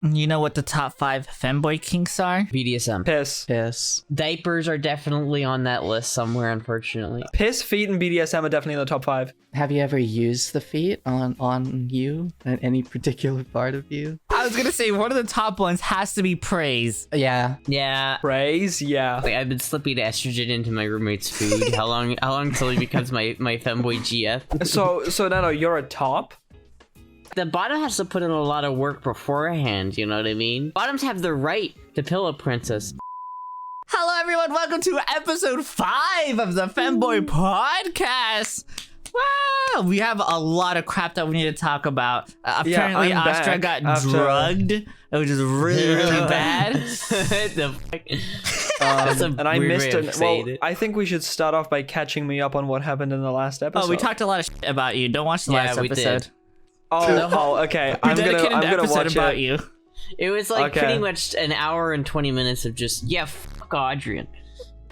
You know what the top 5 femboy kinks are? BDSM. Piss. Diapers are definitely on that list somewhere, unfortunately. Piss, feet, and BDSM are definitely in the top 5. Have you ever used the feet on you? On any particular part of you? I was gonna say one of the top ones has to be praise. Yeah. Yeah. Praise, yeah. Like, I've been slipping estrogen into my roommate's food. How long until he becomes my femboy GF? So no, you're a top? The bottom has to put in a lot of work beforehand, you know what I mean? Bottoms have the right to pillow princess. Hello everyone, welcome to episode 5 of the Femboy Podcast. Wow, we have a lot of crap that we need to talk about. Apparently Astra got drugged. It was just really bad. The fuck? And I missed it. Well, I think we should start off by catching me up on what happened in the last episode. Oh, we talked a lot of shit about you. Don't watch the last episode. Did. Oh, okay. I'm gonna watch about it. You. It was like pretty much an hour and 20 minutes of just fuck Adrian.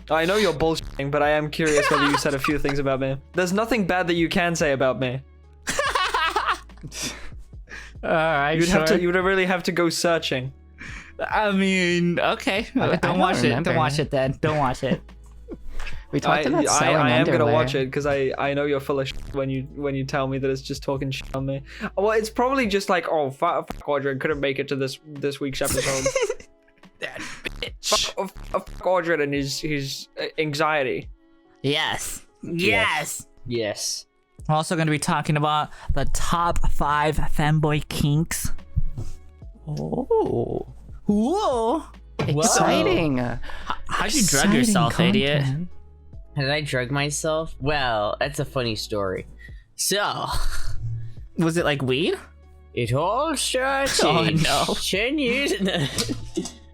I know you're bullshitting, but I am curious whether you said a few things about me. There's nothing bad that you can say about me. Alright, You would really have to go searching. I mean, okay. Don't watch it. Don't watch it then. Don't watch it. We talked about selling I am underwear. gonna watch it because I know you're full of shit when you tell me that it's just talking shit on me. Well, it's probably just like, oh fuck Audrey, couldn't make it to this week's episode. That bitch. Fuck Audrey and his anxiety. Yes. Yes. We're also going to be talking about the top 5 femboy kinks. Oh. Whoa. Exciting. How'd you drug yourself, idiot? How did I drug myself? Well, that's a funny story. So, Was it like weed? it all started Oh, no. 10 years.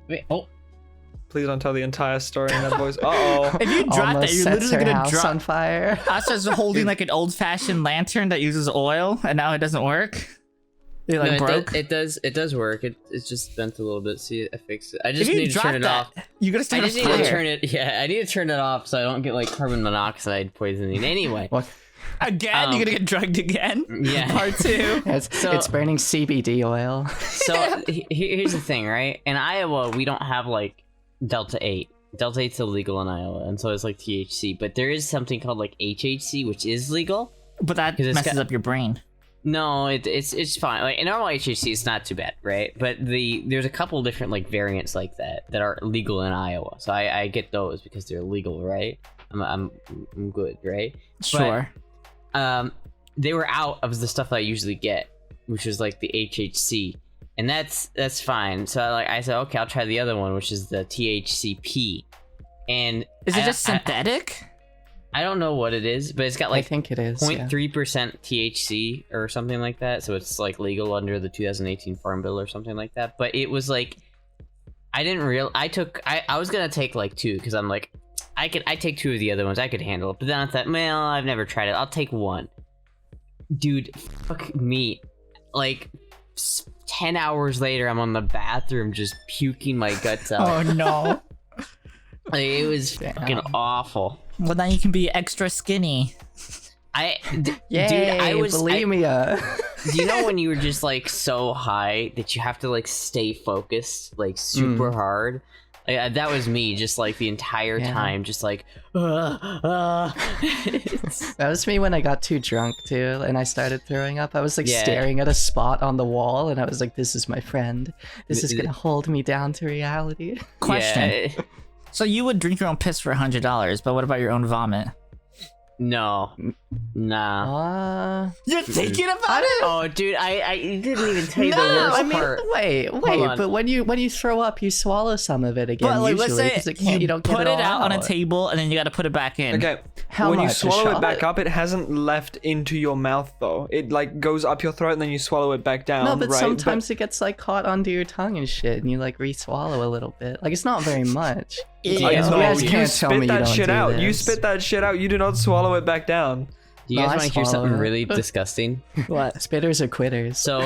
Wait, oh. Please don't tell the entire story in that voice. Uh-oh. If you drop that, Almost you're sets literally her going to house drop. on fire. Astra's holding like an old-fashioned lantern that uses oil, and now it doesn't work. It like No, broke. It does work. It's just bent a little bit. See, I fixed it. I just If you need to drop turn it that, off. you're gonna I start a just need to fire. turn it. Yeah, I need to turn it off so I don't get like carbon monoxide poisoning. Anyway, What? Again, you're gonna get drugged again. yeah. Part 2. It's burning CBD oil. So here's the thing, right? In Iowa, we don't have like Delta 8. Delta 8's illegal in Iowa, and so it's like THC. But there is something called like HHC, which is legal. But that 'Cause it's messes got- up your brain. No, it's fine. Like in normal HHC, it's not too bad, right? But there's a couple different like variants like that are legal in Iowa. So I get those because they're legal, right? I'm good, right? Sure. But, they were out of the stuff that I usually get, which is like the HHC, and that's fine. So I said, okay, I'll try the other one, which is the THCP. And Is it just synthetic? I don't know what it is, but it's got I like think it is. 0.3% THC or something like that, so it's like legal under the 2018 Farm Bill or something like that. But it was like I was gonna take like 2 because I'm like I take 2 of the other ones, I could handle it. But then I thought, well, I've never tried it, I'll take 1. Dude, fuck me. Like 10 hours later, I'm on the bathroom just puking my guts out. Oh no. Like, it was fucking awful. Well, then you can be extra skinny. Yay, Dude, bulimia. Do you know when you were just like so high that you have to like stay focused like super hard? Like, that was me just like the entire time, just like That was me when I got too drunk too, and I started throwing up. I was like staring at a spot on the wall, and I was like, "This is my friend. This is gonna hold me down to reality." Question. Yeah. So you would drink your own piss for $100, but what about your own vomit? No. Nah. You're thinking about it? Oh, dude, I didn't even tell you the No, worst I mean, part. wait, on. but when you throw up, you swallow some of it again. But like, let's usually, say 'cause you don't get put it it all out on a table and then you got to put it back in. Okay. How when you much? A swallow it shot? back up, it hasn't left into your mouth though. It like goes up your throat and then you swallow it back down. No, but right? sometimes it gets like caught onto your tongue and shit, and you like re-swallow a little bit. Like it's not very much. Yeah. You guys you can't tell spit me that you don't shit do out. this. You spit that shit out. You do not swallow it back down. Do you No, guys I want to hear swallow something it. really disgusting? What? Spitters are quitters. So,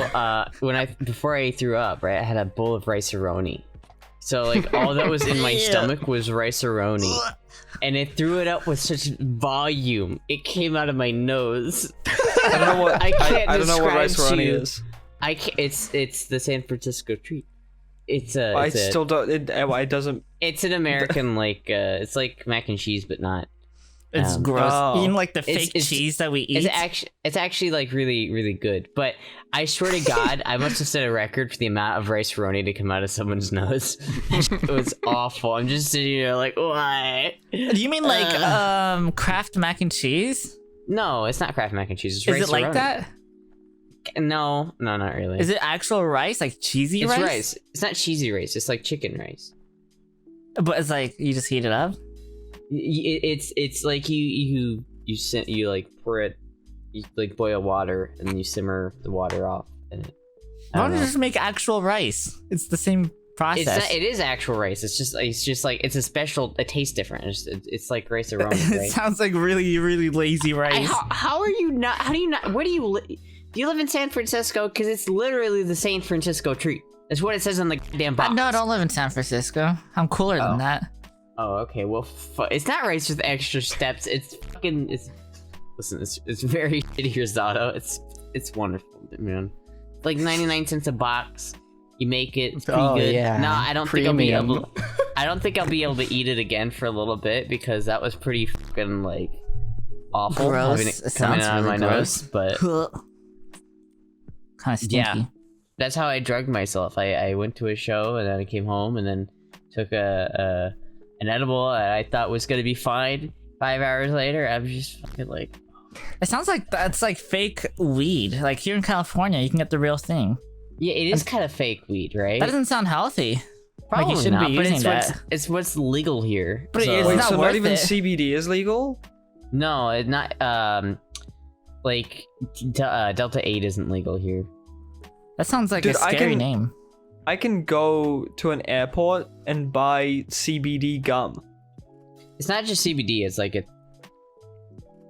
before I threw up, right, I had a bowl of rice-a-roni. So, like, all that was in my stomach was rice-a-roni. And it threw it up with such volume, it came out of my nose. I don't know what I can't I don't know what describe rice to roni you. is. It's the San Francisco treat. I still don't. It doesn't. It's an American like it's like mac and cheese, but not. It's gross. Oh. Even like the fake cheese that we eat. It's actually like really, really good. But I swear to God, I must have set a record for the amount of rice roni to come out of someone's nose. It was awful. I'm just sitting here like, why? Do you mean like Kraft mac and cheese? No, it's not Kraft mac and cheese. It's Is rice it like roni. that? No, not really. Is it actual rice, like cheesy It's rice? rice. It's not cheesy rice. It's like chicken rice. But it's like you just heat it up. It's like you like pour it, you like boil water and then you simmer the water off in it. Why don't you just make actual rice? It's the same process. It is actual rice. It's just like it's a special. It tastes different. It's like rice aroma. It Right? sounds like really, really lazy rice. How are you not? How do you not? Where do you live? Do you live in San Francisco? Because it's literally the San Francisco treat. That's what it says on the damn box. No, I don't live in San Francisco. I'm cooler than that. Oh, okay. Well, it's not rice with extra steps. It's fucking. It's very shitty risotto. It's wonderful, man. It's like 99 cents a box. You make it. It's pretty good. Yeah. No, I don't think I'll be able. I don't think I'll be able to eat it again for a little bit because that was pretty fucking like awful. Gross. Having it coming out of my nose, but kind of stinky. yeah, that's how I drugged myself. I went to a show and then I came home and then took an edible that I thought was gonna be fine. 5 hours later, I was just fucking like. It sounds like that's like fake weed. Like here in California, you can get the real thing. Yeah, it is kind of fake weed, right? That doesn't sound healthy. Probably like you shouldn't not, be but using that. it's what's legal here. But so. it's Wait, not so worth not even it. CBD is legal? No, it's not. Like Delta 8 isn't legal here. That sounds like Dude, a scary name. I can go to an airport and buy CBD gum. It's not just CBD. It's like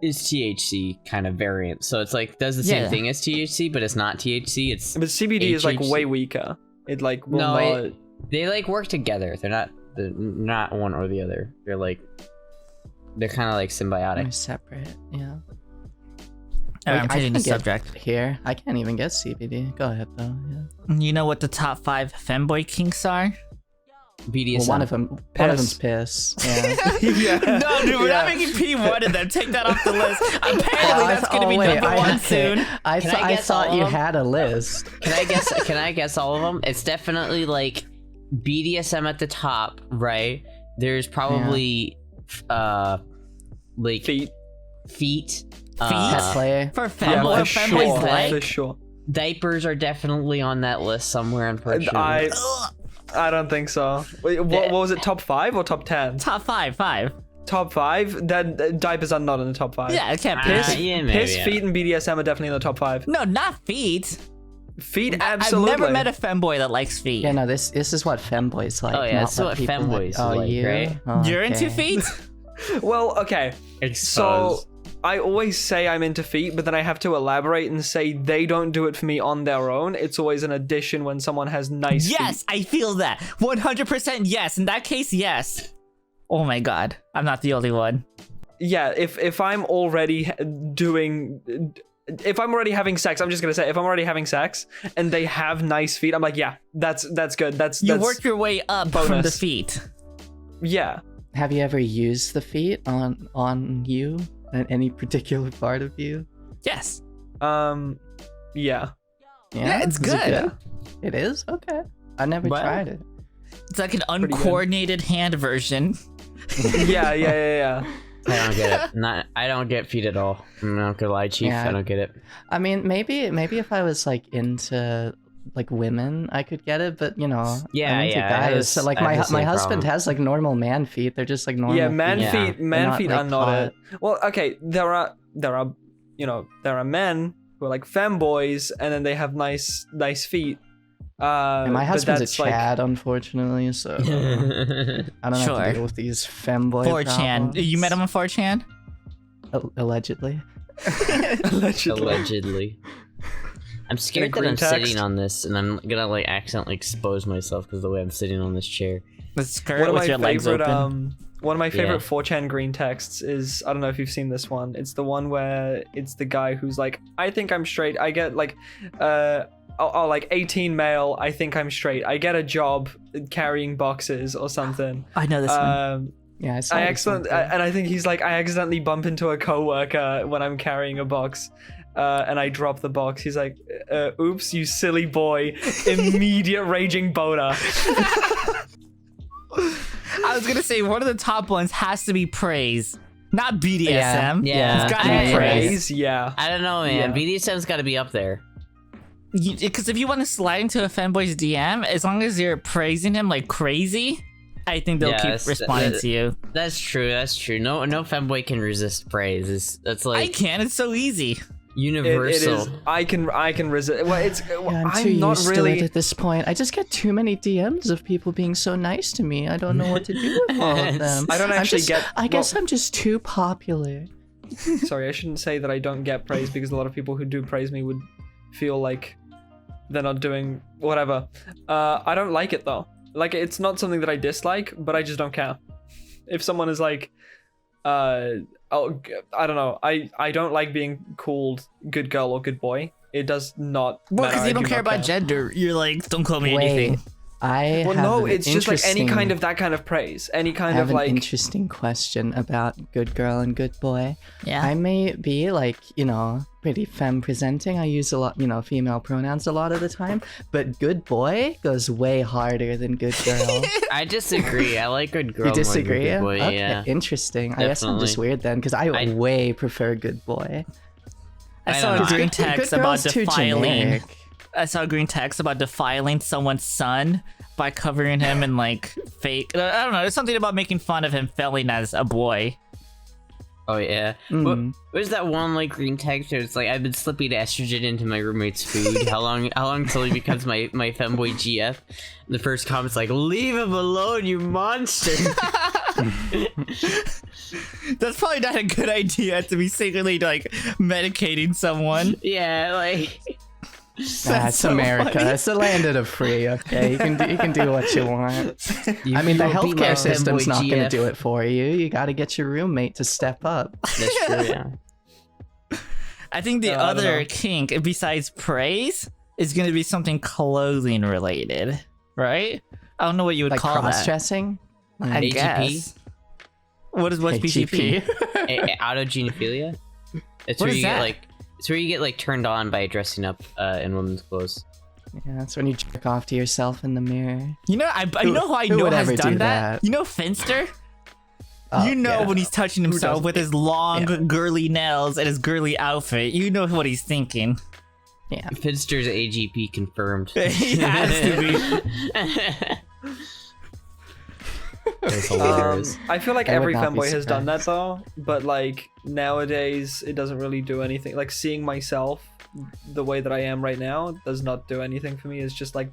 it's THC kind of variant. So it's like does the same thing as THC, but it's not THC. It's But CBD is like HHC. way weaker. It like will not. They like work together. They're not one or the other. They're kind of like symbiotic. They're separate. Yeah. I'm Like, changing the can get subject. Here, I can't even get CBD. Go ahead though. Yeah. You know what the top 5 femboy kinks are? BDSM. Well, one of them's piss. Yeah. Yeah. No, dude, we're Yeah. not making P1 of them. Take that off the list. Apparently, that's going to be wait, number one soon. I Can I guess thought all you of them? had a list. Can I guess all of them? It's definitely like BDSM at the top, right? There's probably like Feet. feet. Pet play. For Yeah, femboy, for femboy's sure. leg. For sure. Diapers are definitely on that list somewhere, I'm pretty sure. I don't think so. Wait, what was it? Top 5 or top 10? Top 5. Top 5? Then diapers are not in the top 5. Yeah, it can't be. Piss, yeah, maybe, piss yeah. feet, and BDSM are definitely in the top 5. No, not feet. Feet, absolutely. I've never met a femboy that likes feet. Yeah, no, this is what femboys like. Oh, yeah, not this is what people femboys Oh, like, you? right? Oh, You're into okay. feet? Well, okay. So Exposed. I always say I'm into feet, but then I have to elaborate and say they don't do it for me on their own. It's always an addition when someone has nice Yes, feet. I feel that. 100% yes. In that case, yes. Oh my god. I'm not the only one. Yeah, if I'm already if I'm already having sex, I'm just gonna say if I'm already having sex and they have nice feet, I'm like, yeah, that's good. That's Work your way up from the bonus. feet. Yeah. Have you ever used the feet on you? On any particular part of you? Yes. Yeah. Yeah, it's Is good. it It is? Okay. I never Well, tried it. It's like an good. uncoordinated hand version. Yeah. I don't get it. I don't get feet at all. I'm not gonna lie, Chief. Yeah. I don't get it. I mean, maybe if I was like into like women, I could get it, but you know, Yeah, I'm into yeah, I guys. So was- like I my have the my same husband problem. has like normal man feet. They're just like normal. Yeah, man Yeah. feet They're not, feet like, are not hot. it. Well, okay, there are men who are like femboys and then they have nice feet. And my but husband's a that's, like- Chad, unfortunately, so I don't have Sure. to deal with these femboy 4chan. problems. You met him on 4chan? Allegedly. Allegedly. Allegedly. I'm scared that green I'm text. sitting on this and I'm gonna like accidentally expose myself because of the way I'm sitting on this chair. The skirt One of with my your legs favorite open. one of my favorite Yeah. 4chan green texts is, I don't know if you've seen this one. It's the one where it's the guy who's like, I think I'm straight. I get like like 18 male, I think I'm straight. I get a job carrying boxes or something. I know this one. Yeah, and I think he's like, I accidentally bump into a coworker when I'm carrying a box, and I drop the box. He's like, "Oops, you silly boy!" Immediate raging boner. I was gonna say one of the top ones has to be praise, not BDSM. Yeah. It's gotta be praise. Yeah. I don't know, man. Yeah. BDSM's got to be up there. Because if you want to slide into a Femboy's DM, as long as you're praising him like crazy, I think they'll keep responding to you. That's true. No femboy can resist praise. That's like I can. It's so easy. universal. It is. I can resist. Well, it's. I'm too I'm not used to really. it at this point. I just get too many DMs of people being so nice to me. I don't know what to do with all of them. I don't actually get. I guess I'm just too popular. Sorry, I shouldn't say that I don't get praise because a lot of people who do praise me would feel like they're not doing whatever. I don't like it though. Like, it's not something that I dislike, but I just don't care. If someone is like, I don't know. I don't like being called good girl or good boy. It does not. Well, matter. because you I don't do care not about gender. You're like, don't call me anything. Well, no, it's just like any kind of that kind of praise. Any kind of like. an interesting question about good girl and good boy. Yeah. I may be like, pretty femme presenting. I use a lot, female pronouns a lot of the time. But good boy goes way harder than good girl. I disagree. I like good girl. You disagree? More than good boy, Okay, yeah. interesting. I guess I'm just Definitely. weird then, because I way prefer good boy. I I saw don't a know. green Good text girl's about too defiling. generic. I saw a green text about defiling someone's son by covering him in like fake. I don't know. There's something about making fun of him failing as a boy. Oh yeah. Where's that one like green text where it's like, I've been slipping estrogen into my roommate's food. How long until he becomes my femboy GF? The first comment's like, leave him alone, you monster. That's probably not a good idea to be secretly like medicating someone. Yeah, like That's so America. funny. It's the land of the free. Okay, you can do what you want. you I mean, the will be my healthcare system's femboy not going to GF. do it for you. You got to get your roommate to step up. That's true, yeah. I think the I don't other know. kink, besides praise, is going to be something clothing related, right? I don't know what you would Like call that. cross-dressing. I AGP? guess. What's PGP? Autogenophilia? It's What where is you that? get like it's where you get like turned on by dressing up in women's clothes. Yeah, that's when you jerk off to yourself in the mirror. You know, you know who I who know would has ever done do that? that? You know Finster? Oh, You know yeah. when he's touching himself doesn't? with his long, girly nails and his girly outfit. You know what he's thinking. Yeah. Finster's AGP confirmed. He has to be. That's hilarious. I feel like I would every not be femboy has done that surprised. though, but like nowadays it doesn't really do anything. Like seeing myself the way that I am right now does not do anything for me. It's just like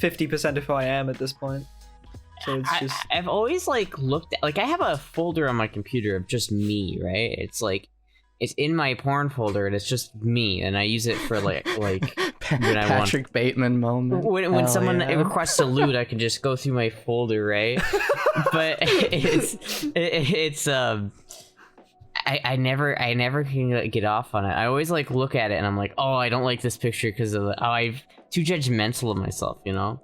50% of who I am at this point. So it's just I've always like looked at, like, I have a folder on my computer of just me, right? It's like it's in my porn folder and it's just me, and I use it for like when I want. Patrick Bateman moment. When Hell someone yeah. requests a loot, I can just go through my folder, right? But I never can get off on it. I always like look at it and I'm like, oh, I don't like this picture because of I'm too judgmental of myself, you know?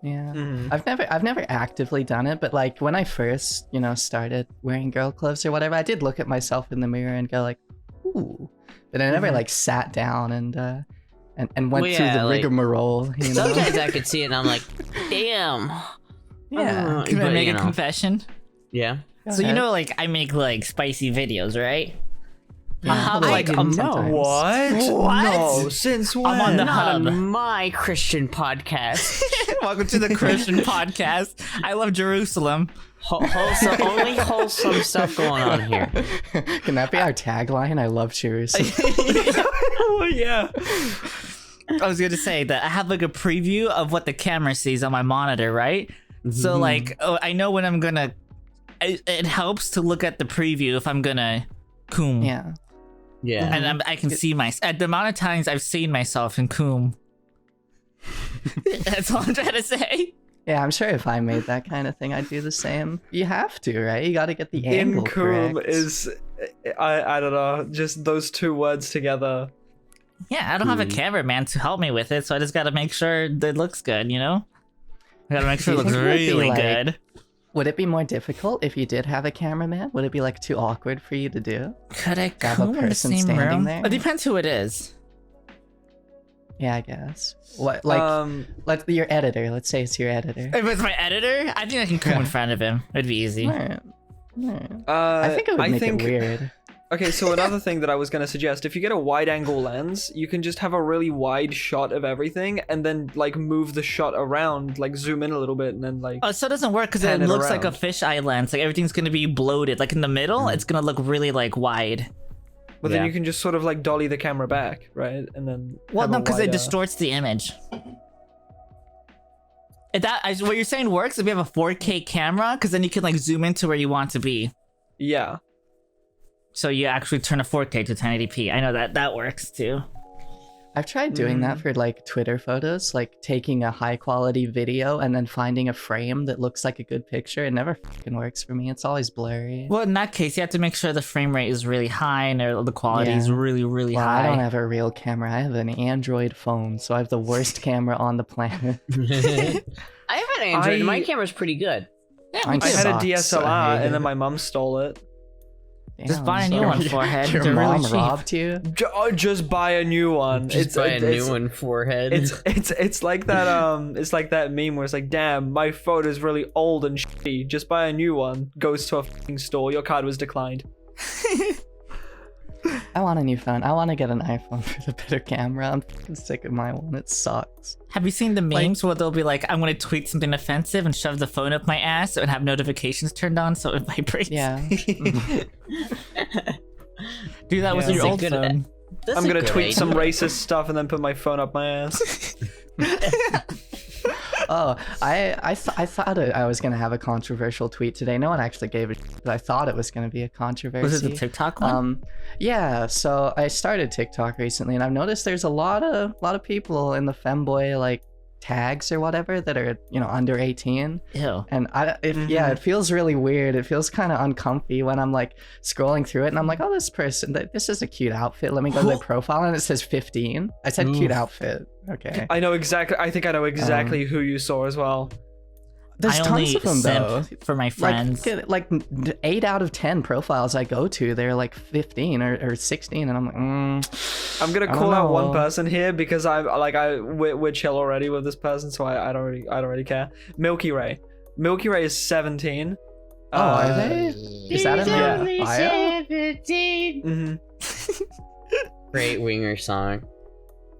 Yeah. Mhm. I've never actively done it, but like when I first, started wearing girl clothes or whatever, I did look at myself in the mirror and go like, ooh. But I never like sat down and went Well, through yeah, the like, rigmarole, Sometimes I could see it and I'm like, damn. Yeah. Can I But, make you a know. confession? Yeah. Go So you ahead. know, like I make like spicy videos, right? Yeah, I have I like didn't a sometimes. what? No, since when? I'm on the Not hub. on my Christian podcast. Welcome to the Christian podcast. I love Jerusalem. Wholesome, only wholesome stuff going on here. Can that be our tagline? I love Jerusalem. Oh yeah. I was gonna say that I have like a preview of what the camera sees on my monitor, right? So like, I know when I'm gonna. It helps to look at the preview if I'm gonna coom. Yeah. Yeah. And I can see at the amount of times I've seen myself in coom. That's all I'm trying to say. Yeah, I'm sure if I made that kind of thing, I'd do the same. You have to, right? You got to get the In angle coom correct. is I don't know, just those two words together. Yeah, I don't have a cameraman to help me with it, so I just gotta make sure that it looks good, you know? I gotta make sure it looks really good. Would it be more difficult if you did have a cameraman? Would it be like too awkward for you to do? Could I Have a go in the person same standing room? there? It depends who it is. Yeah, I guess. What, like, your editor. Let's say it's your editor. If it's my editor, I think I can come in front of him. It'd be easy. Alright. I think it would make it weird. Okay, so another thing that I was going to suggest, if you get a wide-angle lens, you can just have a really wide shot of everything, and then, like, move the shot around, like, zoom in a little bit, and then, like... Oh, so it doesn't work because it looks like a fisheye lens. Like, everything's going to be bloated. Like, in the middle, it's going to look really, like, wide. But then you can just sort of, like, dolly the camera back, right? And then... Well, no, because it distorts the image. What you're saying works if you have a 4K camera, because then you can, like, zoom into where you want to be. Yeah. So you actually turn a 4K to 1080p. I know that works too. I've tried doing that for like Twitter photos, like taking a high quality video and then finding a frame that looks like a good picture. It never fucking works for me. It's always blurry. Well, in that case, you have to make sure the frame rate is really high and the quality is really, really high. I don't have a real camera. I have an Android phone, so I have the worst camera on the planet. I have an Android. And my camera's pretty good. Yeah, I had a DSLR and then my mom stole it. Just buy a new one, forehead. Your They're mom really robbed you? Just buy a new one. Buy a new one, forehead. It's like that it's like that meme where it's like, damn, my phone is really old and shitty. Just buy a new one. Goes to a fucking store. Your card was declined. I want a new phone. I want to get an iPhone for the better camera. I'm fucking sick of my one. It sucks. Have you seen the memes where they'll be like, I'm going to tweet something offensive and shove the phone up my ass and have notifications turned on so it vibrates? Yeah. Do that with your old phone. I'm going to tweet some racist stuff and then put my phone up my ass. Oh, I thought I was gonna have a controversial tweet today. No one actually gave a shit, but I thought it was gonna be a controversy. Was it the TikTok one? Yeah. So I started TikTok recently, and I've noticed there's a lot of people in the femboy like tags or whatever that are under 18. Ew. And it feels really weird. It feels kind of uncomfy when I'm like scrolling through it and I'm like, oh, this is a cute outfit. Let me go to their profile and it says 15. I said cute outfit. Okay. I know exactly. I think I know exactly who you saw as well. There's tons of them though. For my friends, like 8 out of 10 profiles I go to, they're like 15 or 16, and I'm like, I'm gonna call out one person here because we're chill already with this person, so I don't really care. Milky Ray is 17. Oh, are they? Is that in their bio? 17. Great winger song.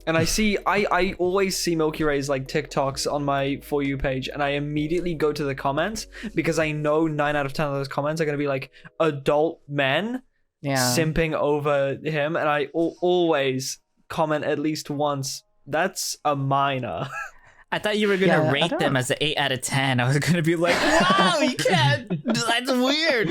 And I always see Milky Ray's like TikToks on my For You page, and I immediately go to the comments because I know 9 out of 10 of those comments are going to be like adult men simping over him, and I always comment at least once, that's a minor. I thought you were going to rate them as an 8 out of 10. I was going to be like, wow, you can't. That's weird.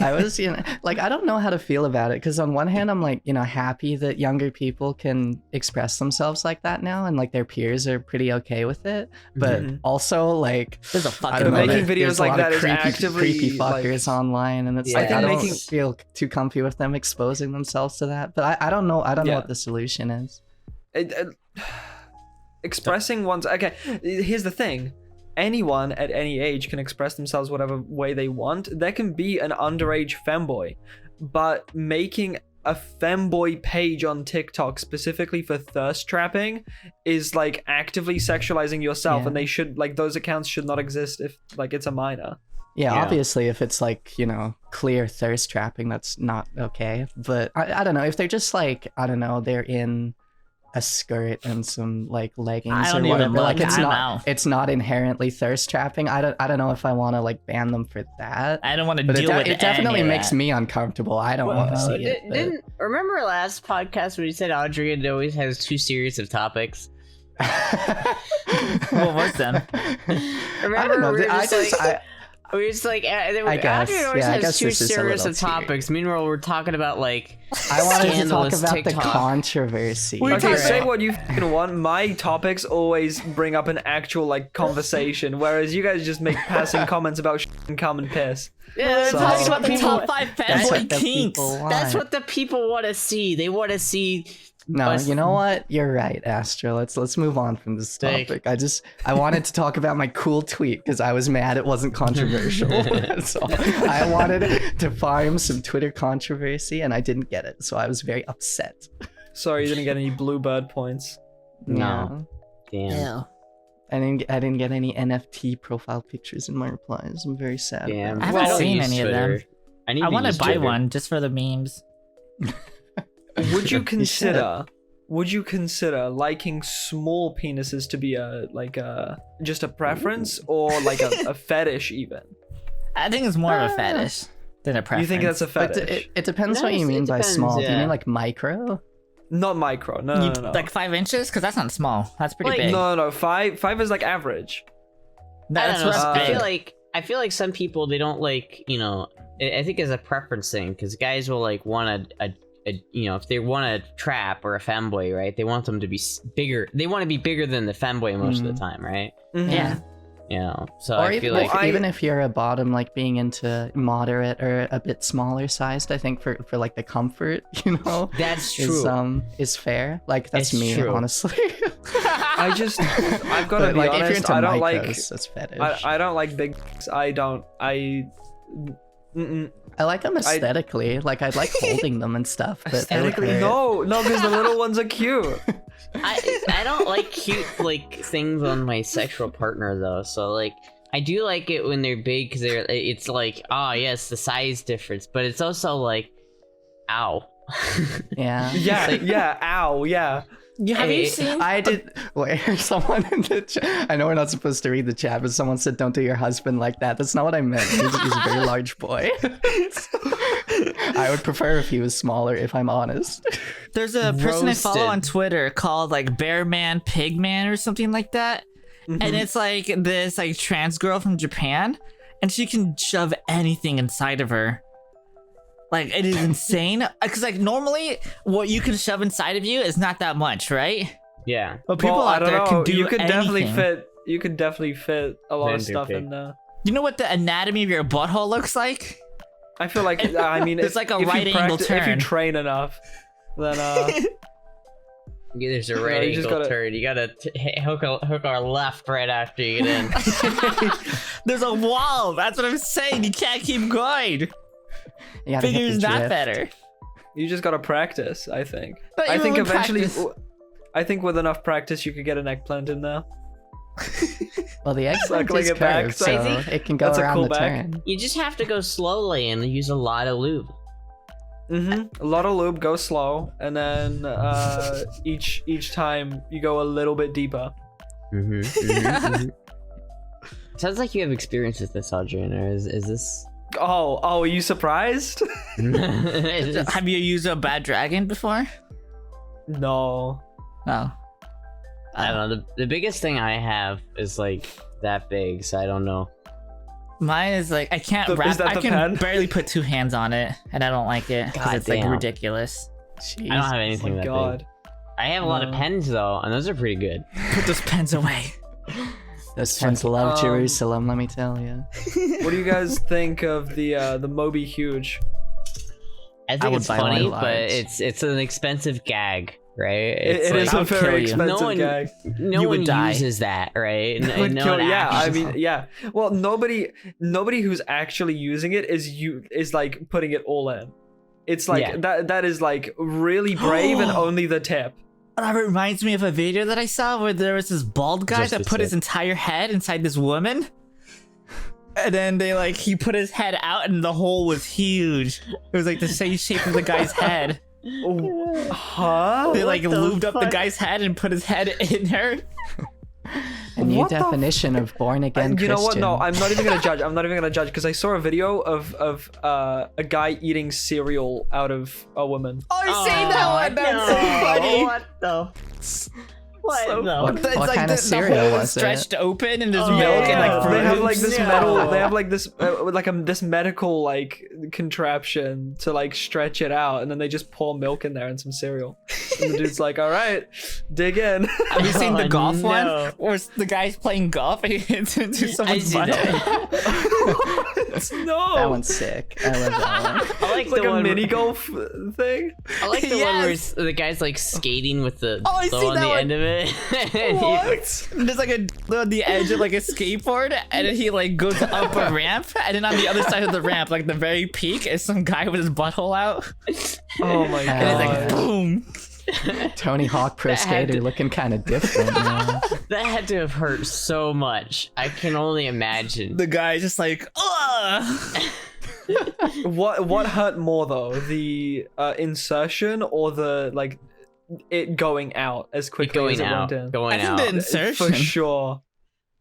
I was, I don't know how to feel about it, because on one hand, I'm like, happy that younger people can express themselves like that now, and like their peers are pretty okay with it. But also, like, there's a fucking making videos like that is creepy fuckers online, and it's I don't feel too comfy with them exposing themselves to that. But I don't know. I don't know what the solution is. Expressing one's okay. Here's the thing. Anyone at any age can express themselves whatever way they want. There can be an underage femboy, but making a femboy page on TikTok specifically for thirst trapping is like actively sexualizing yourself, and they should those accounts should not exist if it's a minor. Yeah, obviously if it's clear thirst trapping, that's not okay. But I don't know if they're just they're in a skirt and some leggings or whatever. It's not inherently thirst trapping. I don't know if I want to ban them for that. I don't want to deal with it. It definitely makes me uncomfortable. I don't want to see it. Didn't remember last podcast when you said Audrey always has 2 series of topics? What was them? Remember, we just I guess. Adrian has 2 series of topics. Meanwhile, we're talking about I wanted to talk about TikTok. the controversy. Okay, say what you fucking want. My topics always bring up an actual conversation, whereas you guys just make passing comments about shit and cum and piss. Yeah, so, talking about the top 5 fanboy kinks. That's what the people want to see. They want to see No, you know what? You're right, Astra. Let's move on from this topic. I wanted to talk about my cool tweet because I was mad it wasn't controversial. So I wanted to farm some Twitter controversy and I didn't get it. So I was very upset. Sorry, you didn't get any Bluebird points. No. Yeah. Damn. I didn't get any NFT profile pictures in my replies. I'm very sad. Damn. I haven't seen any of them. I want to buy Twitter. one just for the memes. Would you consider liking small penises to be just a preference or like a fetish even? I think it's more of a fetish than a preference. You think that's a But fetish? it depends what you mean by small. Do you mean like micro? Not micro. No. Like 5 inches? Because that's not small. That's pretty big. No. Five is like average. That's I don't know. what's big. I feel like some people, they don't like, I think it's a preference thing because guys will like want a if they want a trap or a femboy, right? They want them to be bigger. They want to be bigger than the femboy most of the time, right? Yeah. So Or I feel like even if you're a bottom, like being into moderate or a bit smaller sized, I think for like the comfort, that's true. Is fair. Like that's It's me, true. honestly. I've got to be like, honest. if you're into I don't micros, that's fetish. I don't like big. I like them aesthetically. Like I like holding them and stuff. But Aesthetically, no, because the little ones are cute. I don't like cute like things on my sexual partner though. So like I do like it when they're big because it's like, oh yes, the size difference, but it's also like, ow. Yeah. Yeah. Ow. Yeah. Have you seen? I did. Wait, someone in the chat. I know we're not supposed to read the chat, but someone said, "Don't do your husband like that." That's not what I meant. He's a very large boy. I would prefer if he was smaller, if I'm honest. There's a person I follow on Twitter called like Bear Man, Pig Man, or something like that, and it's like this like trans girl from Japan, and she can shove anything inside of her. Like, it is insane. Because, like, normally, what you can shove inside of you is not that much, right? Yeah. But people out there can do You could definitely anything. fit. You could definitely fit a lot of stuff in there. You know what the anatomy of your butthole looks like? I feel like, I mean, It's like a if you right angle If you turn. train enough, then Yeah, there's a right you just angle gotta- turn. You gotta hook our left right after you get in. There's a wall. That's what I'm saying. You can't keep going. You gotta hit Figure's the not drift. better. you just gotta practice. I think. But I even think with eventually. practice- I think with enough practice, you could get an eggplant in there. Well, the eggplant Circling is it back, curved, so so I think it can go that's a around cool the back. turn. You just have to go slowly and use a lot of lube. A lot of lube, go slow, and then each time you go a little bit deeper. Sounds like you have experience with this, Adrian, or is this... Oh, are you surprised? Have you used a bad dragon before? No. No. I don't know. The biggest thing I have is like that big, so I don't know. Mine is like I can't Is wrap. that I the can pen? barely put 2 hands on it, and I don't like it because God it's like damn. ridiculous. I don't have Oh anything my that god. big. I have a lot of No. pens though, and those are pretty good. Put those pens away. Those pens love Jerusalem, let me tell you. What do you guys think of the Moby Huge? I I think would it's buy funny, one but large. it's an expensive gag, right? It It's is a I'll kill very you. expensive no one, gag. no You one would die. uses that, right? It would No kill- one yeah, I actually- mean, yeah. Well, nobody who's actually using it is like putting it all in. It's like Yeah. that is like really brave and only the tip. That reminds me of a video that I saw where there was this bald guy Just that the put his tip. entire head inside this woman. And then he put his head out and the hole was huge. It was like the same shape of the guy's head. Oh, huh? They What the lubed up the fuck? guy's head and put his head in her. A new What the definition of born again You know what? Christian. No, I'm not even gonna judge. I'm not even gonna judge because I saw a video of a guy eating cereal out of a woman. Oh, I've seen that one. That's so funny. What the? What? So No. It's What like kind of the cereal hole was it? stretched open and there's Oh, milk and Yeah, like they have like fruits. this metal. They have like this this medical like contraption to like stretch it out, and then they just pour milk in there and some cereal. And the dude's like, "All right, dig in." Have you seen the Oh, golf no. one? Where the guy's playing golf and he hits into someone's see butt. that. No, That one's sick. I love that one. I like it's the like a one mini golf thing. I like the one where Yes. the guy's like skating with the Oh, I throw see on that the one. end of it. And he- What? There's like a on the edge of like a skateboard, and then he like goes up a ramp, and then on the other side of the ramp, like the very peak, is some guy with his butthole out, Oh my and it's like god. boom. Tony Hawk Pro That had Skater to- looking kind of different, man. That had to have hurt so much. I can only imagine. The guy just like, ugh. What hurt more though, the insertion or the like it going out as quickly Going as it out, went in? going I think out. the insertion. For sure.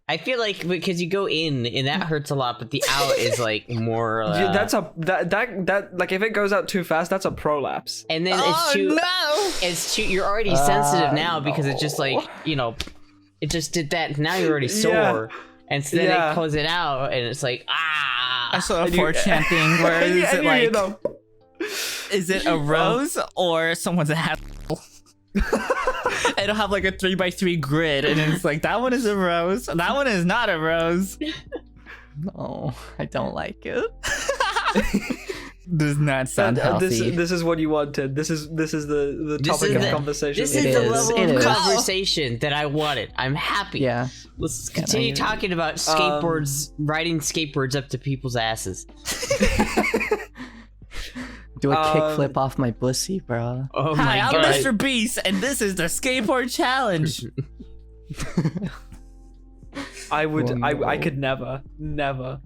I feel like because you go in and that hurts a lot, but the out is like more. Yeah, that's a that like if it goes out too fast, that's a prolapse. and then Oh it's too. no! It's too. You're already sensitive now because it's just like it just did that. Now you're already sore, and so then Yeah. they close it out, and it's like I saw a And you- 4chan thing where And you- is and it you like, know, is it a rose or someone's asshole? It'll have like a 3x3 grid, and it's like that one is a rose, that one is not a rose. No, I don't like it. Does not sound healthy. this is what you wanted. This is the This topic is of the- conversation. this It is the is, level it of is. conversation that I wanted. I'm happy. Yeah. Let's Yeah, continue you- talking about skateboards, riding skateboards up to people's asses. Do a kickflip off my pussy, bro. Oh Hi, my I'm god. Mr. Beast, and this is the skateboard challenge. I would Oh, I no. could never. No,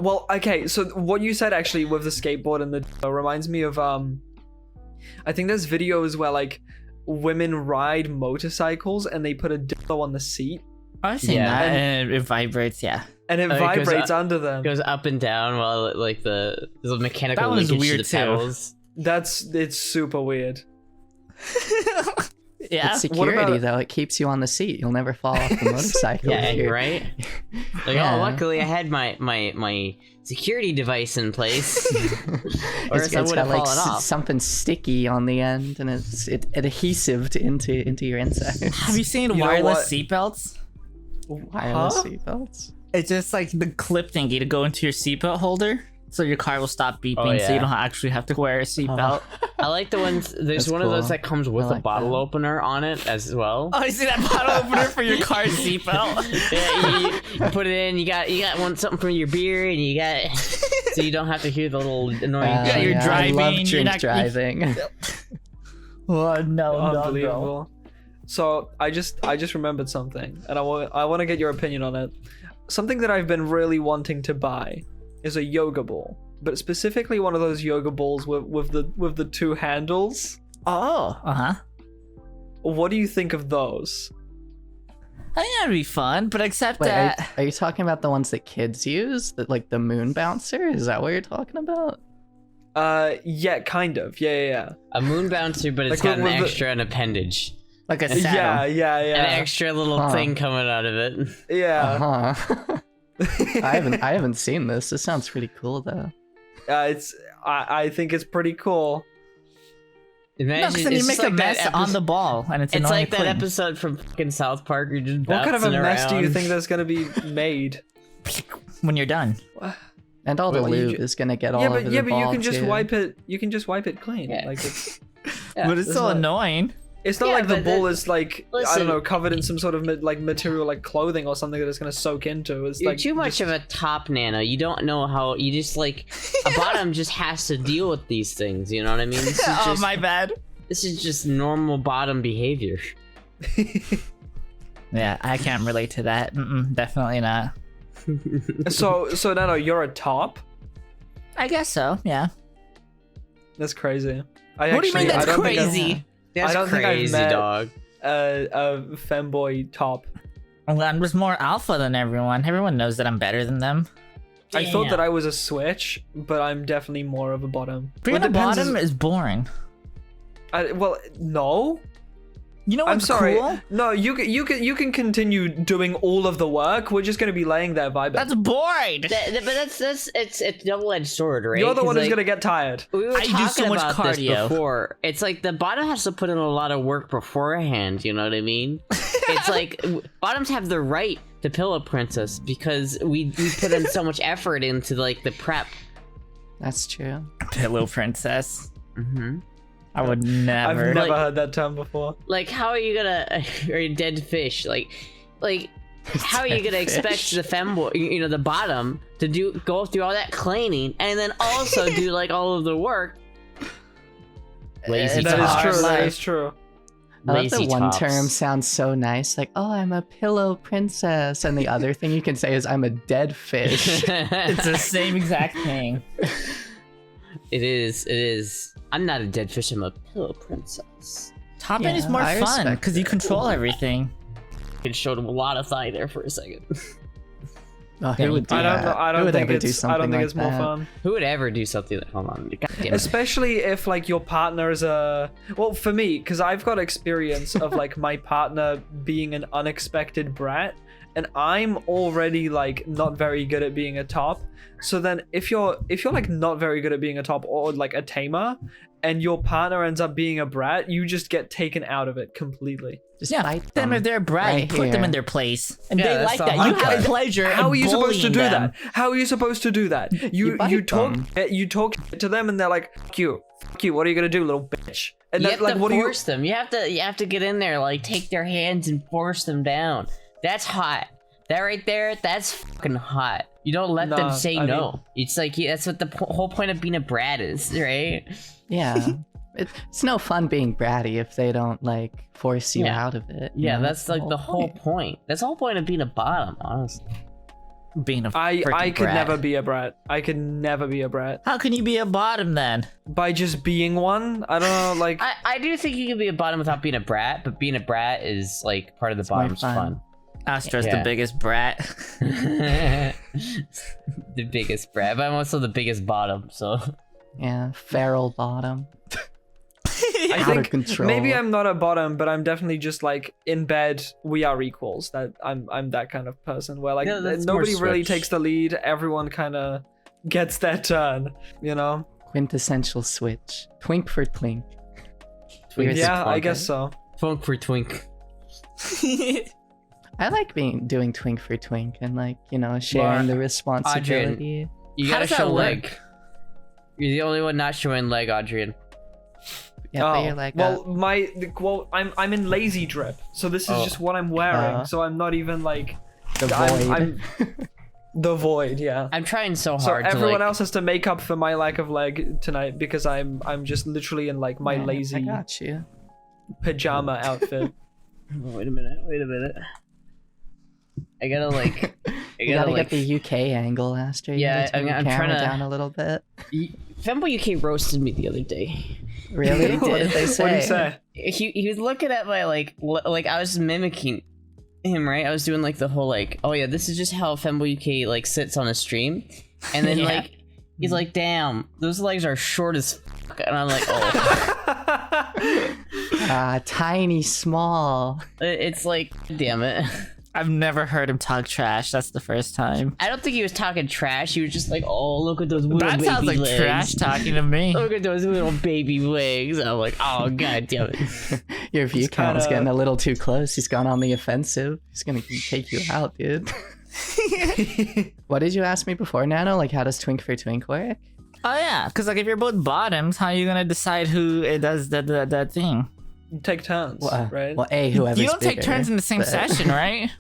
well, okay, so what you said actually with the skateboard and the reminds me of I think there's videos where like women ride motorcycles and they put a dildo on the seat I've seen Yeah. that, and it vibrates. Yeah, and it Oh, it goes vibrates up- under them. Goes up and down while like the mechanical That one is linkage weird, to too. the pedals. It's super weird. yeah. It's security, about- though. It keeps you on the seat. You'll never fall off the motorcycle. Yeah, if you're- right. Like, Yeah. oh, luckily I had my security device in place, or else It's I would got have like fallen off. something sticky on the end, and it adhesived into your insides. Have you seen You know wireless what? seatbelts? Wireless Huh? seatbelts? It's just like the clip thingy to go into your seatbelt holder, so your car will stop beeping, Oh, so you yeah. don't actually have to wear a seatbelt. I like the ones. There's That's one of those cool. that comes with I a like bottle that. opener on it as well. Oh, you see that bottle opener for your car's seatbelt? Yeah, you put it in. You got one something for your beer, and you got so you don't have to hear the little annoying. Yeah, you're I driving, love you're drink not- driving. Oh no, Unbelievable. So I just remembered something, and I want to get your opinion on it. Something that I've been really wanting to buy is a yoga ball, but specifically one of those yoga balls with the two handles. Oh, uh-huh. What do you think of those? I think that'd be fun, but except Wait, that are you talking about the ones that kids use? That like the moon bouncer? Is that what you're talking about? Yeah, kind of. Yeah. A moon bouncer, but it's Like got an with the- extra an appendage, like a Yeah, saddle. yeah. an extra little Huh. thing coming out of it. Yeah. Uh-huh. I haven't seen this. This sounds pretty cool though. I think it's pretty cool. No, Imagine because then you it's make just a like that mess on episode- the ball, and it's It's annoying like to that clean. episode from fucking South Park. You're just What kind of a bouncing mess do you around. think that's gonna be made? when you're done. And all the Well, you lube ju- is gonna get all Yeah, over but the ball you can just too. wipe it. You can just wipe it clean. Yeah. Like it's Yeah, But it's it's still not- annoying. It's not Yeah, like the but ball the- is like I listen- don't know, covered in some sort of like material like clothing or something that it's gonna soak into. It's You're like too much of a top nano. You don't know how. You just like a bottom just has to deal with these things. You know what I mean? This is Oh, just, my bad. This is just normal bottom behavior. Yeah, I can't relate to that. Definitely not. so Nano, you're a top. I guess so. Yeah. That's crazy. What do you mean I that's don't think I've- crazy? That's don't think I've crazy, met- dog. a femboy top. Well, I'm just more alpha than everyone. Everyone knows that I'm better than them. I thought Damn. that I was a switch, but I'm definitely more of a bottom. Being Well, a it depends bottom is boring. well, no. You know I'm what's sorry. cool? No, you can continue doing all of the work. We're just gonna be laying there vibing. That's boring. But it's a double-edged sword, right? You're the one who's like, gonna get tired. We were I do talking so much about cardio. this before. It's like the bottom has to put in a lot of work beforehand. You know what I mean? It's like bottoms have the right to pillow princess because we put in so much effort into like the prep. That's true. Pillow princess. Mm-hmm. I would never. I've never heard that term before. Like, how are you gonna or a dead fish? Like, how are you gonna expect the femboy, the bottom, to go through all that cleaning and then also do like all of the work? Lazy That is tops. true. That is true. I love the Lazy one tops. term sounds so nice, like, oh, I'm a pillow princess. And the other thing you can say is, I'm a dead fish. It's the same exact thing. It is. I'm not a dead fish. I'm a pillow princess. Topping is Yeah, more I fun respect because you it. control everything. It showed a lot of thigh there for a second. Oh, who would do I don't that? know. I Who don't would think ever do it's. something I don't think like it's more that? fun. Who would ever do something like? Hold on. God damn it. Especially if like your partner is well, for me, because I've got experience of like my partner being an unexpected brat, and I'm already like not very good at being a top. So then if you're like not very good at being a top or like a tamer, and your partner ends up being a brat, you just get taken out of it completely. Just Yeah, fight them if they're brat, right put them here. in their place, and Yeah, they that's like that. not You hard. have pleasure. How are in you supposed to bullying do them. that? How are you supposed to do that? You bite talk them. you talk to them and they're like, fuck you, what are you gonna do, little bitch? And You that's have like, to what do you? force them. You have to get in there, like take their hands and force them down. That's hot. That right there, that's fucking hot. You don't let them Nah, say I no. mean- It's like that's what the whole point of being a brat is, right? Yeah. It's no fun being bratty if they don't like force you Yeah. out of it. you Yeah, know? that's like the whole point. That's the whole point of being a bottom, honestly. Being a I freaking could brat. never be a brat. I could never be a brat. How can you be a bottom then? By just being one, I don't know, like I do think you can be a bottom without being a brat, but being a brat is like part of the more bottom's fun. fun. Astra's Yeah. the biggest brat. The biggest brat, but I'm also the biggest bottom, so Yeah, feral bottom. I Out of think control. maybe I'm not a bottom, but I'm definitely just like in bed we are equals. That I'm that kind of person where like Yeah, that's more nobody really switch. takes the lead. Everyone kind of gets their turn, you know? Quintessential switch. Twink for twink. Twink for Yeah, I twink. guess so. Twink for twink. I like doing twink for twink and like, sharing the responsibility. You How gotta does that show work? leg. You're the only one not showing leg, Adrian. Yeah, but you're like, I'm in lazy drip, so this is Oh. just what I'm wearing. Uh, so I'm not even like the void. I'm the void. Yeah. I'm trying so So hard everyone to else has to make up for my lack of leg tonight because I'm just literally in like my Yeah, I lazy got you. pajama outfit. Wait a minute. I gotta like You gotta get the UK angle, Astor. You Yeah, gotta turn the I'm camera trying to- down a little bit. Femboy UK roasted me the other day. Really? What did they say? What do you say? He was looking at my like I was mimicking him, right? I was doing like the whole like, oh yeah, this is just how Femboy UK like sits on a stream, and then Yeah. like he's like, damn, those legs are short as fuck, and I'm like, oh, Tiny, small. it's like, damn it. I've never heard him talk trash. That's the first time. I don't think he was talking trash. He was just like, oh, look at those little That baby sounds like legs. trash talking to me. Look at those little baby legs. I'm like, oh god damn it. Your view count is kinda- getting a little too close. He's gone on the offensive. He's gonna take you out, dude. What did you ask me before, Nano? Like, how does twink for twink work? Oh yeah, because like if you're both bottoms, how are you gonna decide who it does that thing? You take turns, Well, right? Well, whoever's You don't take bigger, turns in the same but- session, right?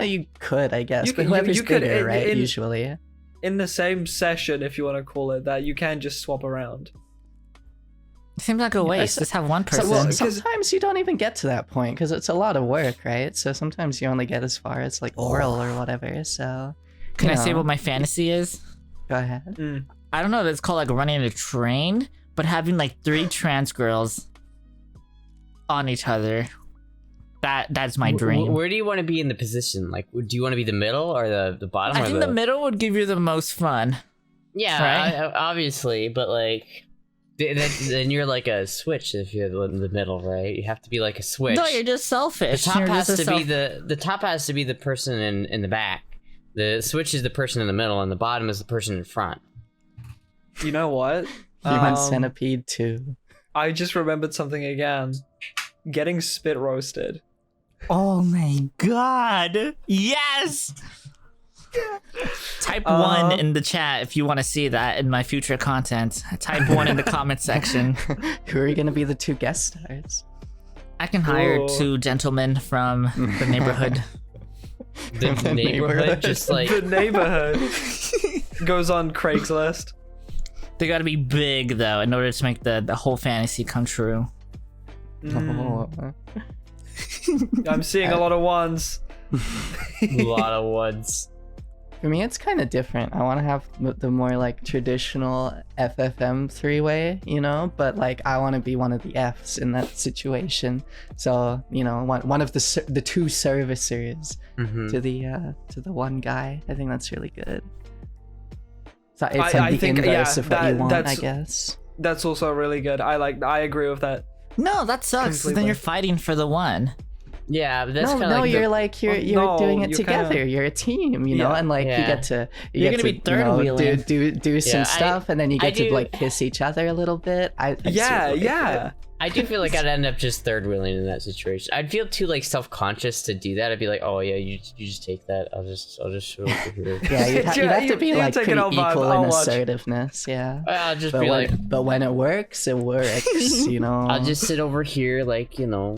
You could, I guess, You but could- whoever's you could, bigger, right? in- Usually. In the same session, if you want to call it that, you can just swap around. Seems like a waste. so- Just have one person. well, So, because- sometimes you don't even get to that point because it's a lot of work, right? So sometimes you only get as far as like oral or whatever. So Can I say know. what my fantasy is? go ahead. Mm. I don't know if it's called like running a train, but having like 3 trans girls on each other. That's my dream. Where do you want to be in the position? Like, do you want to be the middle or the bottom? I or think the middle would give you the most fun. Yeah, right? obviously, but like, Then you're like a switch if you're in the middle, right? You have to be like a switch. No, you're just selfish. The top You're has just to a be the top has to be the person in the back. The switch is the person in the middle, and the bottom is the person in front. You know what? Human Centipede 2. I just remembered something again. Getting spit roasted. Oh my god! Yes. Type 1 in the chat if you want to see that in my future content. Type 1 in the comment section. Who are going to be the 2 guest stars? I can hire 2 gentlemen from the neighborhood. The neighborhood, just like The neighborhood goes on Craigslist. They gotta be big though in order to make the whole fantasy come true. Oh. I'm seeing a lot of ones. a lot of ones. For me, it's kind of different. I want to have the more like traditional FFM 3-way, you know, but like I want to be one of the Fs in that situation. So, you know, one of the 2 servicers to the one guy. I think that's really good. So it's like the inverse of what you want, I guess. That's also really good. I agree with that. No, that sucks. Then you're fighting for the one. Yeah, but that's no, you're doing it together. You're a team, you know, and like you get to you're gonna be third wheeling. Do some stuff, and then you get to like kiss each other a little bit. I do feel like I'd end up just third wheeling in that situation. I'd feel too like self-conscious to do that. I'd be like, oh yeah, you just take that. I'll just show over here. Yeah, you'd have to be like pretty equal in assertiveness. Yeah. I'll just but be but when it works, it works. You know. I'll just sit over here, like, you know.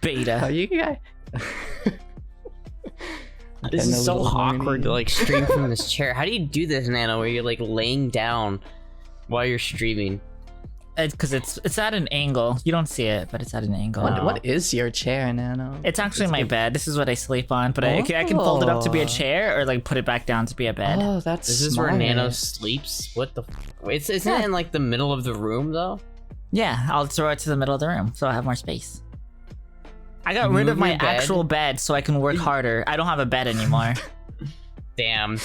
Beta. Oh, you guys. This is so awkward to like stream from this chair. How do you do this, Nano, where you're like laying down while you're streaming? It's because it's at an angle. You don't see it, but it's at an angle. What is your chair, Nano? It's actually my bed. This is what I sleep on, but I can fold it up to be a chair or like put it back down to be a bed. Oh, that's This is where Nano sleeps? What the Isn't it in like the middle of the room though? Yeah, I'll throw it to the middle of the room so I have more space. I got rid of my actual bed so I can work harder. I don't have a bed anymore. Damn.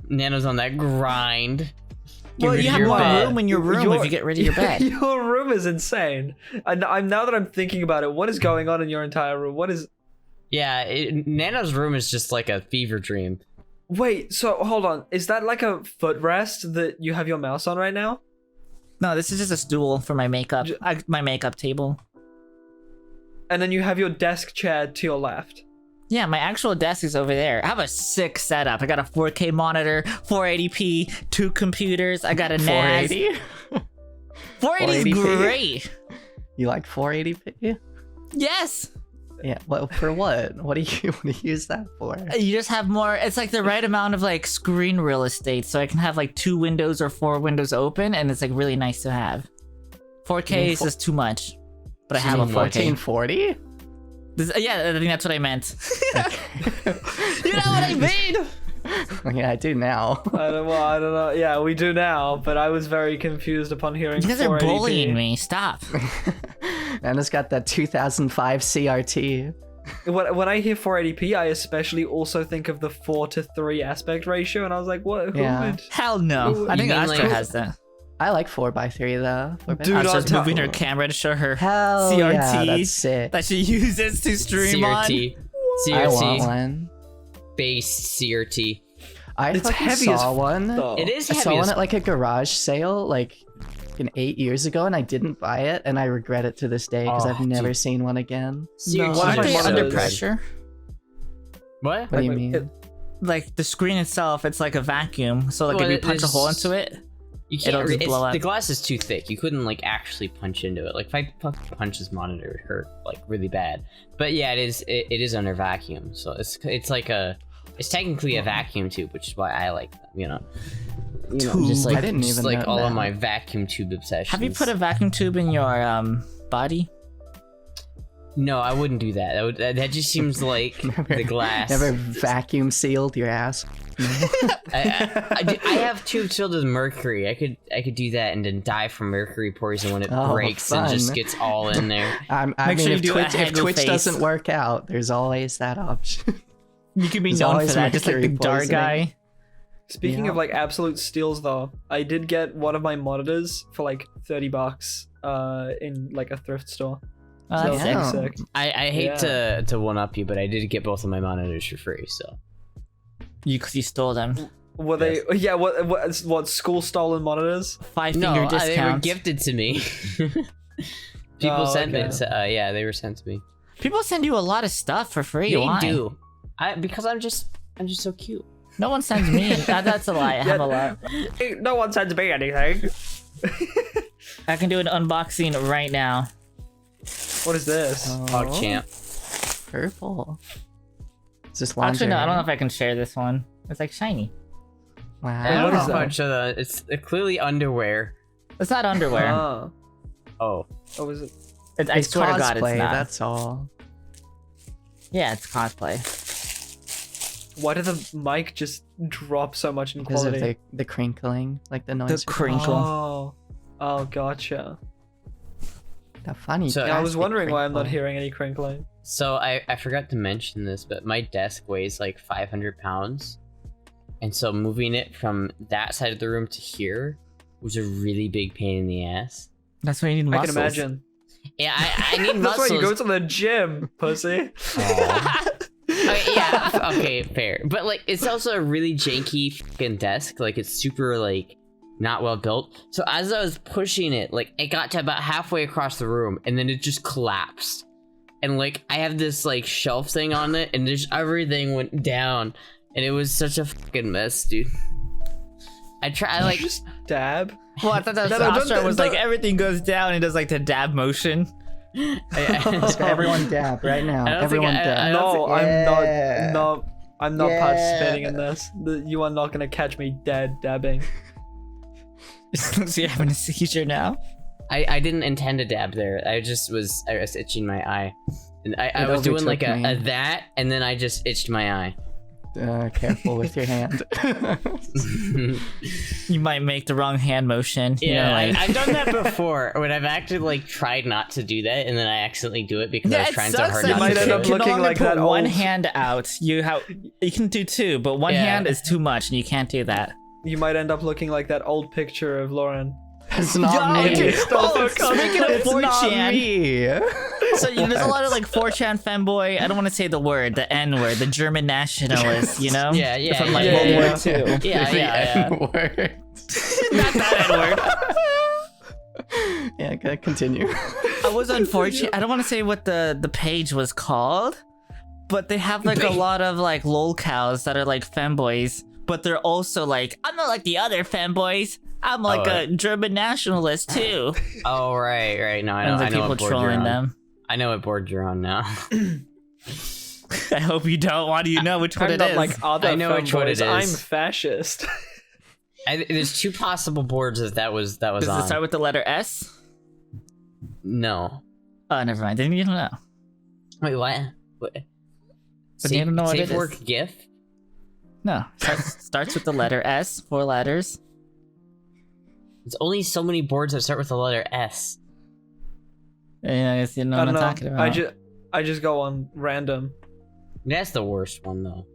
Nano's on that grind. Well, you have more room in your room if you get rid of your bed. Your room is insane. And now that I'm thinking about it, what is going on in your entire room? What is... Yeah, Nano's room is just like a fever dream. Wait, so hold on. Is that like a footrest that you have your mouse on right now? No, this is just a stool for my makeup. My makeup table. And then you have your desk chair to your left. Yeah, my actual desk is over there. I have a sick setup. I got a 4K monitor, 480p, 2 computers. I got a NAS. 480? 480 is great. You like 480p? Yes. Yeah. Well, for what? What do you use that for? You just have more. It's like the right amount of like screen real estate, so I can have like 2 windows or 4 windows open, and it's like really nice to have. 4K is just too much. But I have a 1440. Yeah, I think that's what I meant. You know what I mean? Yeah, I do now. I don't know. Yeah, we do now, but I was very confused upon hearing. You guys are bullying me. Stop. And it's got that 2005 CRT. When I hear 480p, I especially also think of the 4:3 aspect ratio, and I was like, what? Yeah. Hell no. I think Astra has that. I like 4:3 though. Dude, Astra's moving her camera to show her Hell CRT yeah, that's sick. that she uses to stream CRT. on. I want one. Base CRT. I It's fucking heavy saw as one. It is I heavy saw one as at like a garage sale like 8 years ago, and I didn't buy it, and I regret it to this day because I've never seen one again. CRT. Aren't they under says- pressure? What? What do you mean? Like the screen itself, it's like a vacuum. So like Well, if you punch a hole into it, You can't. It'll just blow up. The glass is too thick. You couldn't like actually punch into it. Like if I punch this monitor, it would hurt like really bad. But yeah, it is under vacuum. So it's like it's technically a vacuum tube, which is why I like them. You know, just like I didn't even like know all that. of my vacuum tube obsessions. have you put a vacuum tube in your body? No, I wouldn't do that. That just seems like the glass. Never vacuum sealed your ass. I have tubes filled with mercury. I could do that and then die from mercury poison when it breaks and just fun. gets all in there. I Make mean, sure you if do a Twitch, haggle Twitch face. doesn't work out, there's always that option. You could be There's known for always that, just like the mercury dark poisoning. guy. Speaking of like absolute steals though, I did get one of my monitors for like $30 in like a thrift store. Oh, that's Yeah. sick. I hate to one up you, but I did get both of my monitors for free. So You stole them. Were they? Yeah. What school stolen monitors? 5 finger no, they were discounts. gifted to me. People sent it. Yeah, they were sent to me. People send you a lot of stuff for free. They Why? do. Because I'm just so cute. No one sends me. That's a lie. I have a lot. No one sends me anything. I can do an unboxing right now. What is this? Hog champ. Purple. Is this lingerie? Actually, no. I don't know if I can share this one. It's like shiny. Wow. Hey, what is that? Bunch of it's clearly underwear. It's not underwear. Oh. What was it? I It's swear to God, it's cosplay, not. that's all. Yeah, it's cosplay. Why did the mic just drop so much in Because quality? of the crinkling, like the noise. The crinkle. Oh, gotcha. The funny. So- Yeah, I was plastic wondering why I'm not crinkle. hearing any crinkling. So I forgot to mention this, but my desk weighs like 500 pounds. And so moving it from that side of the room to here was a really big pain in the ass. That's why you need I muscles. can imagine. Yeah, I need That's muscles. why you go to the gym, pussy. Okay, yeah, okay, fair. But like, it's also a really janky fucking desk. Like, it's super like not well built. So as I was pushing it, like, it got to about halfway across the room, and then it just collapsed. And like, I have this like shelf thing on it, and just everything went down, and it was such a fucking mess, dude. I like Just dab. Well, I thought that No, no, Astra don't- was like don't- everything goes down and does like the dab motion. Everyone dab right now. I don't think Everyone I dab. don't No, Yeah. I'm not Yeah. participating in this. You are not gonna catch me dead dabbing. So you're having a seizure now? I didn't intend to dab there. I was itching my eye. And I was doing like overtook a me. that, and then I just itched my eye. Careful with your hand. You might make the wrong hand motion. You Yeah, know, like... I've done that before when I've actually like tried not to do that, and then I accidentally do it because I was it trying so sucks hard that not might to end do up it. you can looking only like put that one old- hand out. You can do two, but one Yeah. hand is too much, and you can't do that. You might end up looking like that old picture of Lauren. It's not me. dude, Oh, speaking of It's not 4chan, me. so there's a lot of like 4chan femboy. I don't want to say the word, the N word, the German nationalists. You know? Yeah, yeah, From like yeah, World yeah. War II. Yeah. Word. Not that N word. Yeah, gotta continue. I was on 4chan. I don't want to say what the page was called, but they have like a lot of like lol cows that are like femboys, but they're also like, I'm not like the other femboys. I'm like Oh, a German nationalist too. Oh right. No, I know. And I like know people what board you're trolling on. them. I know what board you're on now. I hope you don't. Why do you know which one I'm it not is? like other I know which one it femboys. I'm is. fascist. There's two possible boards that was Does on. it start with the letter S? No. Oh, never mind. Didn't you know? Wait, what? But you don't know what safe it is. work GIF? No. Starts with the letter S. 4 letters. There's only so many boards that start with the letter S. Yeah, I guess you know I what don't I'm know. talking about. I just go on random. That's the worst one though.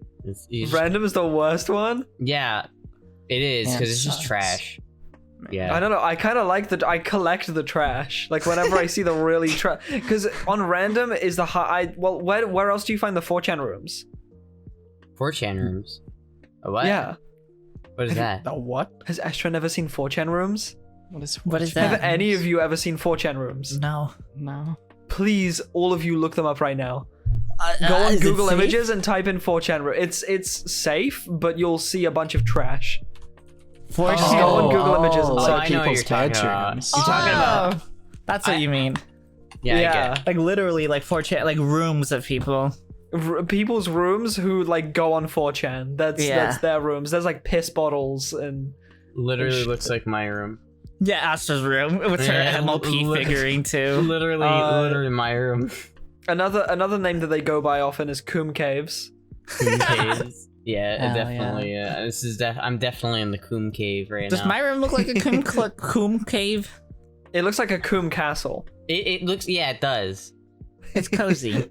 You just- Random is the worst one. Yeah, it is Yeah, because it it's just sucks. trash. Yeah. I don't know. I kind of like I collect the trash. Like whenever I see the really trash, because on random is the high. Well, where else do you find the 4chan rooms? 4chan rooms. A what? Yeah. What is that? The what? Has Astra never seen 4chan rooms? What is What is 4chan? that? Have any of you ever seen 4chan rooms? No. No. Please, all of you, look them up right now. Go on is it Google safe? Images and type in 4chan room. It's safe, but you'll see a bunch of trash. 4chan. Just go on Google Images and Oh, search. I know what people's you're talking about. bedrooms. You're talking about. That's what you mean. Yeah. I Yeah. get it. Like literally, like 4chan, like rooms of people. People's rooms who like go on 4chan. That's their rooms. There's like piss bottles and Literally looks like my room. Yeah, Astra's room with her Yeah, MLP li- figuring too. Literally my room. another name that they go by often is Coom Caves. Coom caves. Yeah, Hell definitely. Yeah, this is I'm definitely in the Coom cave right Does now. my room look like a coom cave? It looks like a Coom Castle. It looks. Yeah, it does. It's cozy.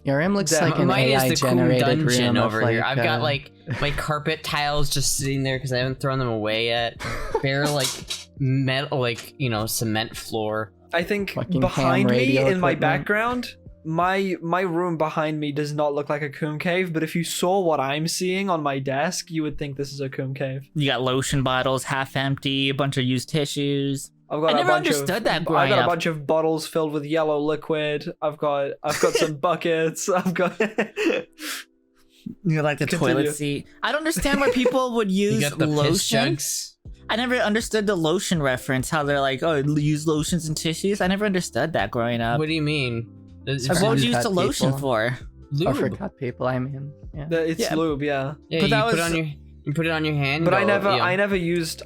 Your room looks Damn, like an Mine AI is the cool generated dungeon room over of, here. like, I've got like my carpet tiles just sitting there because I haven't thrown them away yet. Bare like metal, like cement floor. I think Fucking behind ham me radio in my equipment. background, my room behind me does not look like a coon cave, but if you saw what I'm seeing on my desk, you would think this is a coon cave. You got lotion bottles half empty, a bunch of used tissues. I've got I a never bunch understood of, that I've growing got a up. bunch of bottles filled with yellow liquid. I've got some buckets. I've got You like the Continue. toilet seat. I don't understand why people would You use got the piss lotion. jugs. I never understood the lotion reference. How they're like, oh, use lotions and tissues. I never understood that growing up. What do you mean? It's Like, what would you use cut the lotion people. for? Or for lube. cut people, I mean. Yeah. it's Yeah. lube, yeah. Yeah, But you that put it was- on your you put it on your hand. But go, I never used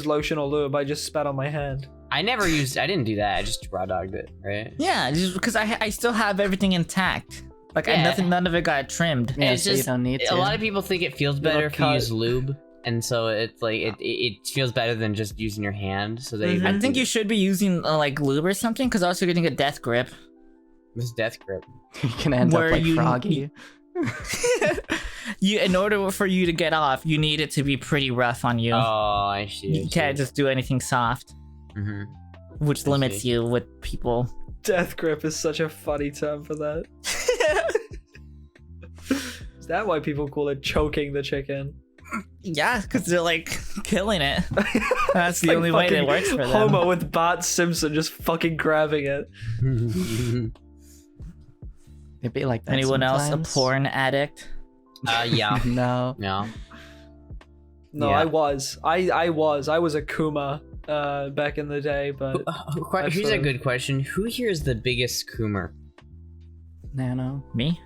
lotion or lube. I just spat on my hand. I didn't do that. I just raw dogged it, right? Yeah, just because I still have everything intact. Like Yeah. none of it got trimmed. Yeah, it's so you just- don't need to. A lot of people think it feels Little better if you cut. use lube, and so it's like it feels better than just using your hand. So they. Mhm. I think you should be using like lube or something, because also you're getting a death grip. This death grip. You can end Where up like you- Froggy. In order for you to get off, you need it to be pretty rough on you. Oh, I see. You can't just do anything soft, Mm-hmm. which I limits see. you with people. Death grip is such a funny term for that. Is that why people call it choking the chicken? Yeah, because they're like killing it. That's It's the like only way that fucking works for them. Homer with Bart Simpson just fucking grabbing it. It'd be like that. Anyone sometimes. else a porn addict? Yeah. No. No. No, Yeah. I was a Kuma back in the day, but I've Here's sort a of- good question. Who here is the biggest Coomer? Nano. Me?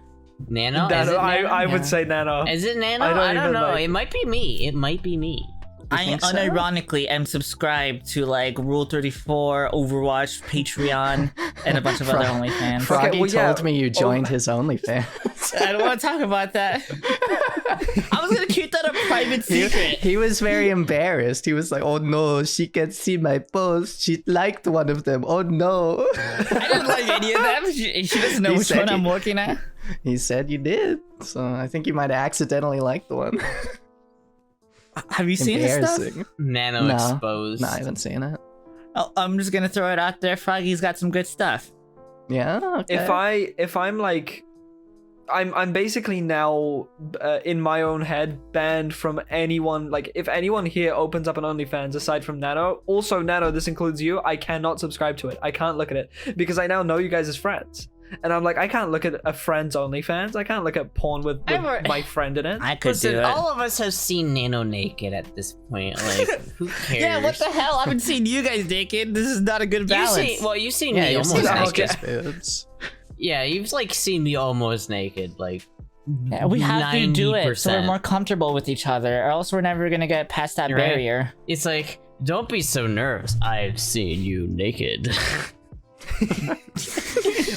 Nano? Is Nano, it I Nano? would say Nano. Is it Nano? I don't I don't even know. like- It might be me. It might be me. I think so? unironically am subscribed to like Rule 34, Overwatch, Patreon, and a bunch of other OnlyFans. Froggy well, yeah. told me you joined his OnlyFans. I don't want to talk about that. I was gonna keep that a private secret. He was very embarrassed. He was like, "Oh no, she can see my post. She liked one of them. Oh no." I didn't like any of them. She doesn't know He which said one I'm you- looking at. He said you did. So I think you might have accidentally liked the one. Have you seen this stuff? Embarrassing. Nano No. exposed. No, I haven't seen it. Oh, I'm just gonna throw it out there. Froggy's got some good stuff. Yeah. Okay. If I'm like, I'm basically now in my own head banned from anyone. Like, if anyone here opens up an OnlyFans aside from Nano, also Nano, this includes you. I cannot subscribe to it. I can't look at it because I now know you guys as friends. And I'm like, I can't look at a friend's OnlyFans. I can't look at porn with Ever- my friend in it. I could Listen, do it. all of us have seen Nano naked at this point. Like, who cares? Yeah, what the hell? I haven't seen you guys naked. This is not a good balance. You've seen Yeah, me you've almost seen naked. naked. Ashley's boobs. Yeah, you've like seen me almost naked. Like, Yeah, we have to do it so we're 90%. more comfortable with each other, or else we're never gonna get past that Right. barrier. It's like, don't be so nervous. I've seen you naked.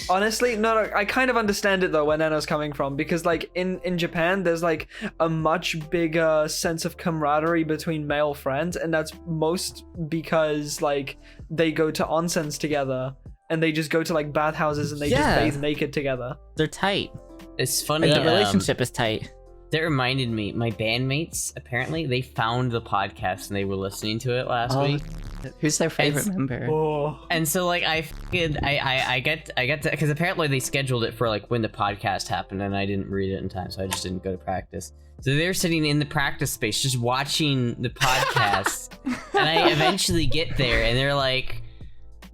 Honestly, no, I kind of understand it though where Nano's coming from, because like in Japan there's like a much bigger sense of camaraderie between male friends, and that's most because like they go to onsens together and they just go to like bathhouses and they Yeah. just bathe naked together. They're tight. It's funny. Like, the relationship is tight. That reminded me, my bandmates, apparently, they found the podcast and they were listening to it last Oh, week. who's their favorite It's- member? Oh, And so, like, I get to, because apparently they scheduled it for, like, when the podcast happened, and I didn't read it in time, so I just didn't go to practice. So they're sitting in the practice space just watching the podcast, and I eventually get there, and they're like,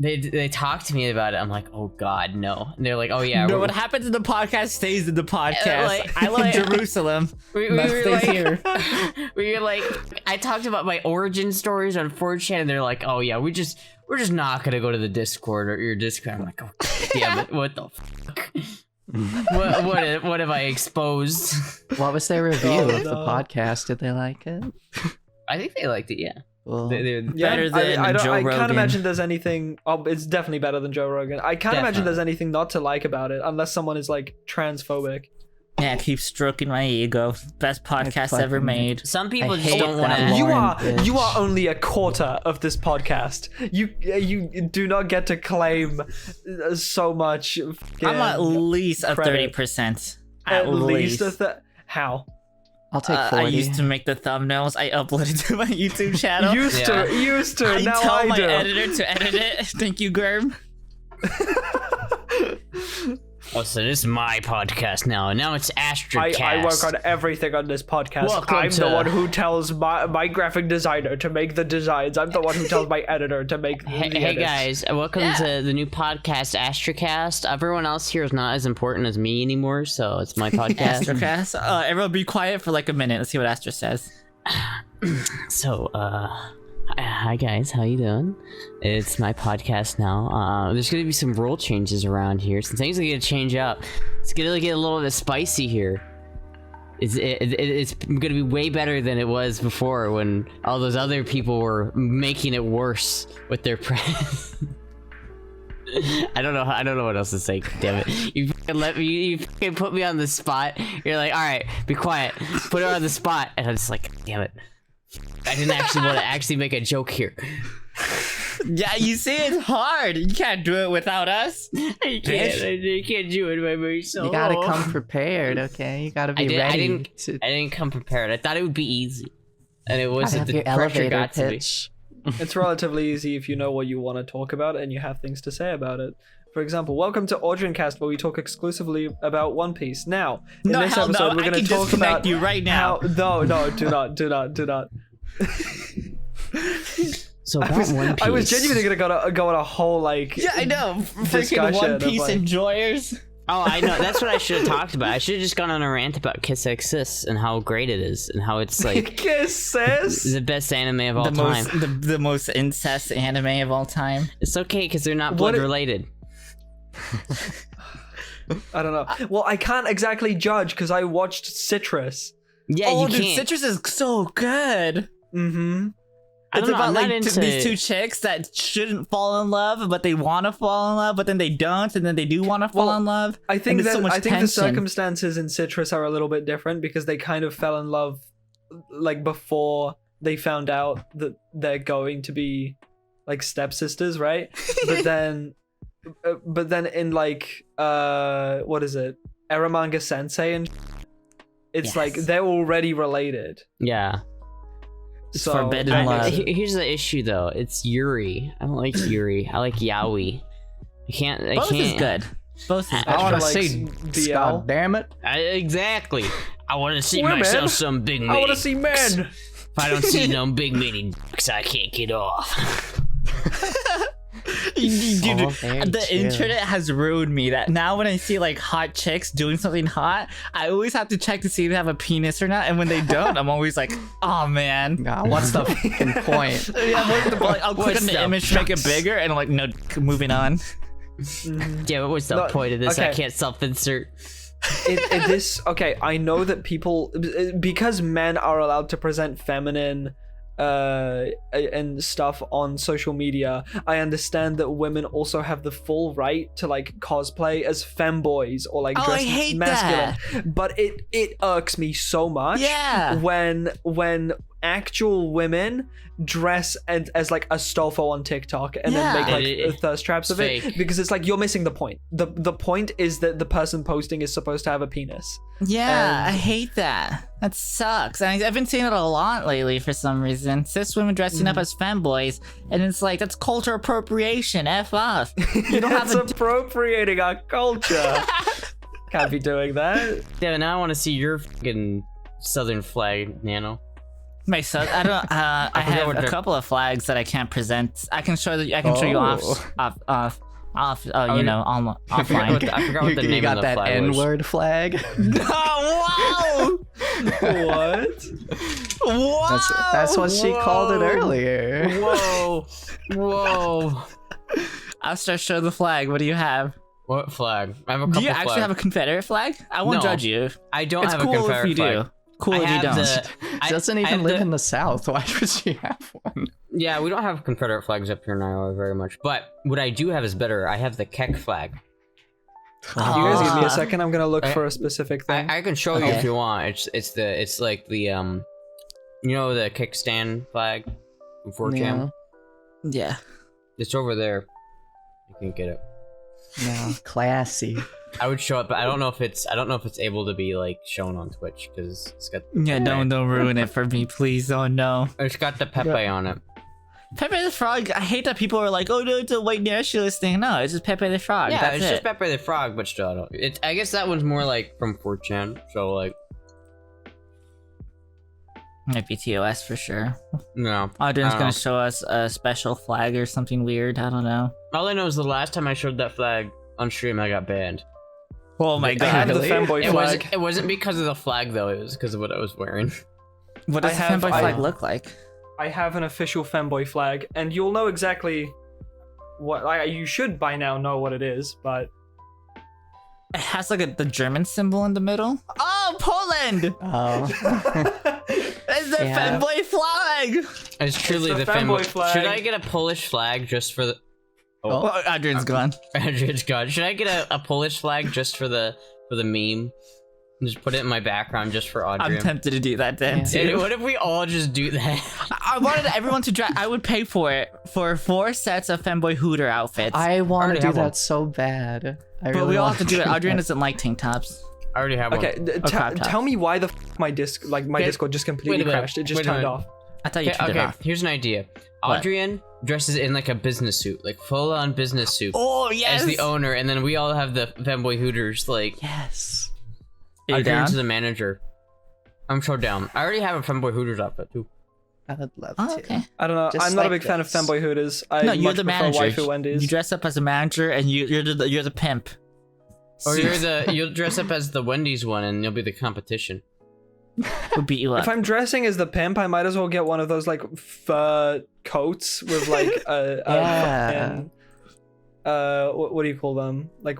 they talk to me about it. I'm like, oh god, no. And they're like, oh yeah, No, we're- what happens in the podcast stays in the podcast. like- I love Jerusalem. we That were stays like, here. we were like, I talked about my origin stories on 4chan, and they're like, oh yeah, we're just not gonna go to the Discord or your Discord. I'm like, oh god damn it, what the fuck? what have I exposed? What was their review Oh, of the no. podcast? Did they like it? I think they liked it, yeah. Well, They're yeah, Better than I Joe can't Rogan. imagine there's anything. Oh, it's definitely better than Joe Rogan. I can't imagine Definitely. there's anything not to like about it, unless someone is like transphobic. Yeah, keep stroking my ego. Best podcast ever made. Some people I just hate don't want that to. Lauren You bitch. are only a quarter of this podcast. You do not get to claim so much. I'm at least a credit. 30%. At least how? I'll take I 40. used to make the thumbnails. I uploaded to my YouTube channel. Used to. I Now tell I my do. editor to edit it. Thank you, Germ. Oh, so this is my podcast now. Now it's Astrocast. I work on everything on this podcast. Welcome I'm to- the one who tells my graphic designer to make the designs. I'm the one who tells my editor to make the Hey edits. guys, welcome to the new podcast, Astrocast. Everyone else here is not as important as me anymore, so it's my podcast. Astrocast. Everyone be quiet for like a minute. Let's see what Astra says. So, hi guys, how you doing? It's my podcast now. There's gonna be some rule changes around here. Some things are gonna change up. It's gonna get a little bit spicy here. It's gonna be way better than it was before when all those other people were making it worse with their press. I don't know what else to say. Damn it! You fucking you fucking put me on the spot. You're like, all right, be quiet. Put her on the spot, and I'm just like, damn it. I didn't actually want to actually make a joke here. Yeah, you see, it's hard. You can't do it without us. I can't do it by myself. You gotta come prepared, okay? You gotta be ready. I didn't come prepared. I thought it would be easy, and it Gotta wasn't. have The your pressure elevator got to me. pitch. It's relatively easy if you know what you want to talk about and you have things to say about it. For example, welcome to Audrincast, where we talk exclusively about One Piece. Now, in No, this hell episode, no, we're I going can to talk disconnect about you right now. No, do not. So about One Piece. I was genuinely going to go on a whole like. Yeah, I know. Freaking discussion One of, Piece like- enjoyers. Oh, I know. That's what I should have talked about. I should have just gone on a rant about Kiss X Sis and how great it is and how it's like Kisses. the best anime of all time. The most incest anime of all time. It's okay because they're not blood related. I don't know. Well, I can't exactly judge because I watched Citrus. Yeah, Oh, you dude, can't. Citrus is so good. Mm-hmm. I It's don't know, about I'm not like into these two chicks that shouldn't fall in love, but they want to fall in love, but then they don't, and then they do want to fall Well, in love. I think and there's that so much I think tension. the circumstances in Citrus are a little bit different because they kind of fell in love like before they found out that they're going to be like stepsisters, right? but then in like what is it? Eromanga Sensei and it's Yes. like they're already related. Yeah. It's So, forbidden I- love. Here's the issue though. It's Yuri. I don't like Yuri. I like Yaoi. I Both can't. is good. Both is I good. I want to like see. DL. God damn it! Exactly. I want to see Women? myself some big I meaty. want to see men. If I don't see no big meaty dicks, I can't get off. Dude, Oh, very the true. internet has ruined me. That now when I see like hot chicks doing something hot, I always have to check to see if they have a penis or not. And when they don't, I'm always like, oh man. God, what's the fucking point? Yeah, what's the point? I'll click What's on the the image, make it bigger, and I'm like, no, moving on. Yeah, but what's the No, point of this? I okay. can't self-insert. Okay, I know that people, because men are allowed to present feminine and stuff on social media, I understand that women also have the full right to like cosplay as femboys or like Oh, dress I hate masculine. But it irks me so much Yeah. when actual women dress as like Astolfo on TikTok and Yeah. then make like It- thirst traps it's of it, fake. because it's like you're missing the point. The point is that the person posting is supposed to have a penis. Yeah, And- I hate that. That sucks. And I've been seeing it a lot lately for some reason. Cis women dressing up as femboys, and it's like that's culture appropriation. F off. You don't have It's a appropriating our culture. Can't be doing that. Yeah, now I want to see your fucking southern flag, Nano. my son. I don't. I forgot have what a they're- couple of flags that I can't present. I can show you. I can show you off. You know, offline. I forgot what the You name got of the that flag was. N-word flag. Oh What? wow! Wow! That's what she called it earlier. Whoa. Whoa. I'll start show the flag. What do you have? What flag? I have a couple Do you actually flags. have a Confederate flag? I won't No. judge you. I don't It's have cool a Confederate if you flag. do. Cool I if you have don't. the- Doesn't I even have live the- in the South. Why would she have one? Yeah, we don't have Confederate flags up here in Iowa very much. But what I do have is better. I have the Keck flag. You guys give me a second. I'm gonna look for a specific thing. I can show you if you want. It's like the you know the kickstand flag from 4chan. Yeah. It's over there. You can get it. No, classy. I would show it, but I don't know if it's able to be like shown on Twitch because it's got. Yeah, don't ruin it for me, please. Oh no. It's got the Pepe on it. Pepe the Frog. I hate that people are like, oh no, it's a white nationalist thing. No, it's just Pepe the Frog. Yeah, That's it's it. just Pepe the Frog, but still, I don't. I guess that one's more like from 4chan, so like. Might be TOS for sure. No. Audrey's gonna show us a special flag or something weird. I don't know. All I know is the last time I showed that flag on stream, I got banned. Oh my I god. have the Femboy flag. It wasn't because of the flag though. It was because of what I was wearing. What does the Femboy flag look like? I have an official Femboy flag, and you'll know exactly what. You should by now know what it is, but It has like the German symbol in the middle. Oh, Poland! Oh. It's the Yeah. Femboy flag! It's truly the the Femboy Femboy flag. Should I get a Polish flag just for the? Oh, Adrian's gone. Andrew's gone. Should I get a Polish flag just for the meme? Just put it in my background just for Audrey. I'm tempted to do that then Yeah. too. Dude, what if we all just do that? I wanted everyone to dress. I would pay for it for 4 sets of Femboy Hooter outfits. I want already to do have that one. so bad. but we all have to do it. Adrian doesn't like tank tops. I already have one. okay. crop top. Tell me why the my Discord just completely Wait a minute, crashed. It just wait a turned minute. off. I thought you turned it Okay, off. here's an idea. What? Adrian dresses in like a business suit, like full-on business suit, Oh yes. as the owner, and then we all have the Femboy Hooters. Like Yes. Are you Adrian's down? the manager. I'm so down. I already have a Femboy Hooters outfit too. I would love Oh, to. okay. I don't know. Just I'm not a like big fan of this. Femboy Hooters. I No, you're much the prefer manager. Waifu Wendy's. You dress up as a manager, and you're the pimp. Or you'll dress up as the Wendy's one, and you'll be the competition. We'll beat you up. If I'm dressing as the pimp, I might as well get one of those like fur coats with like Yeah. what do you call them? Like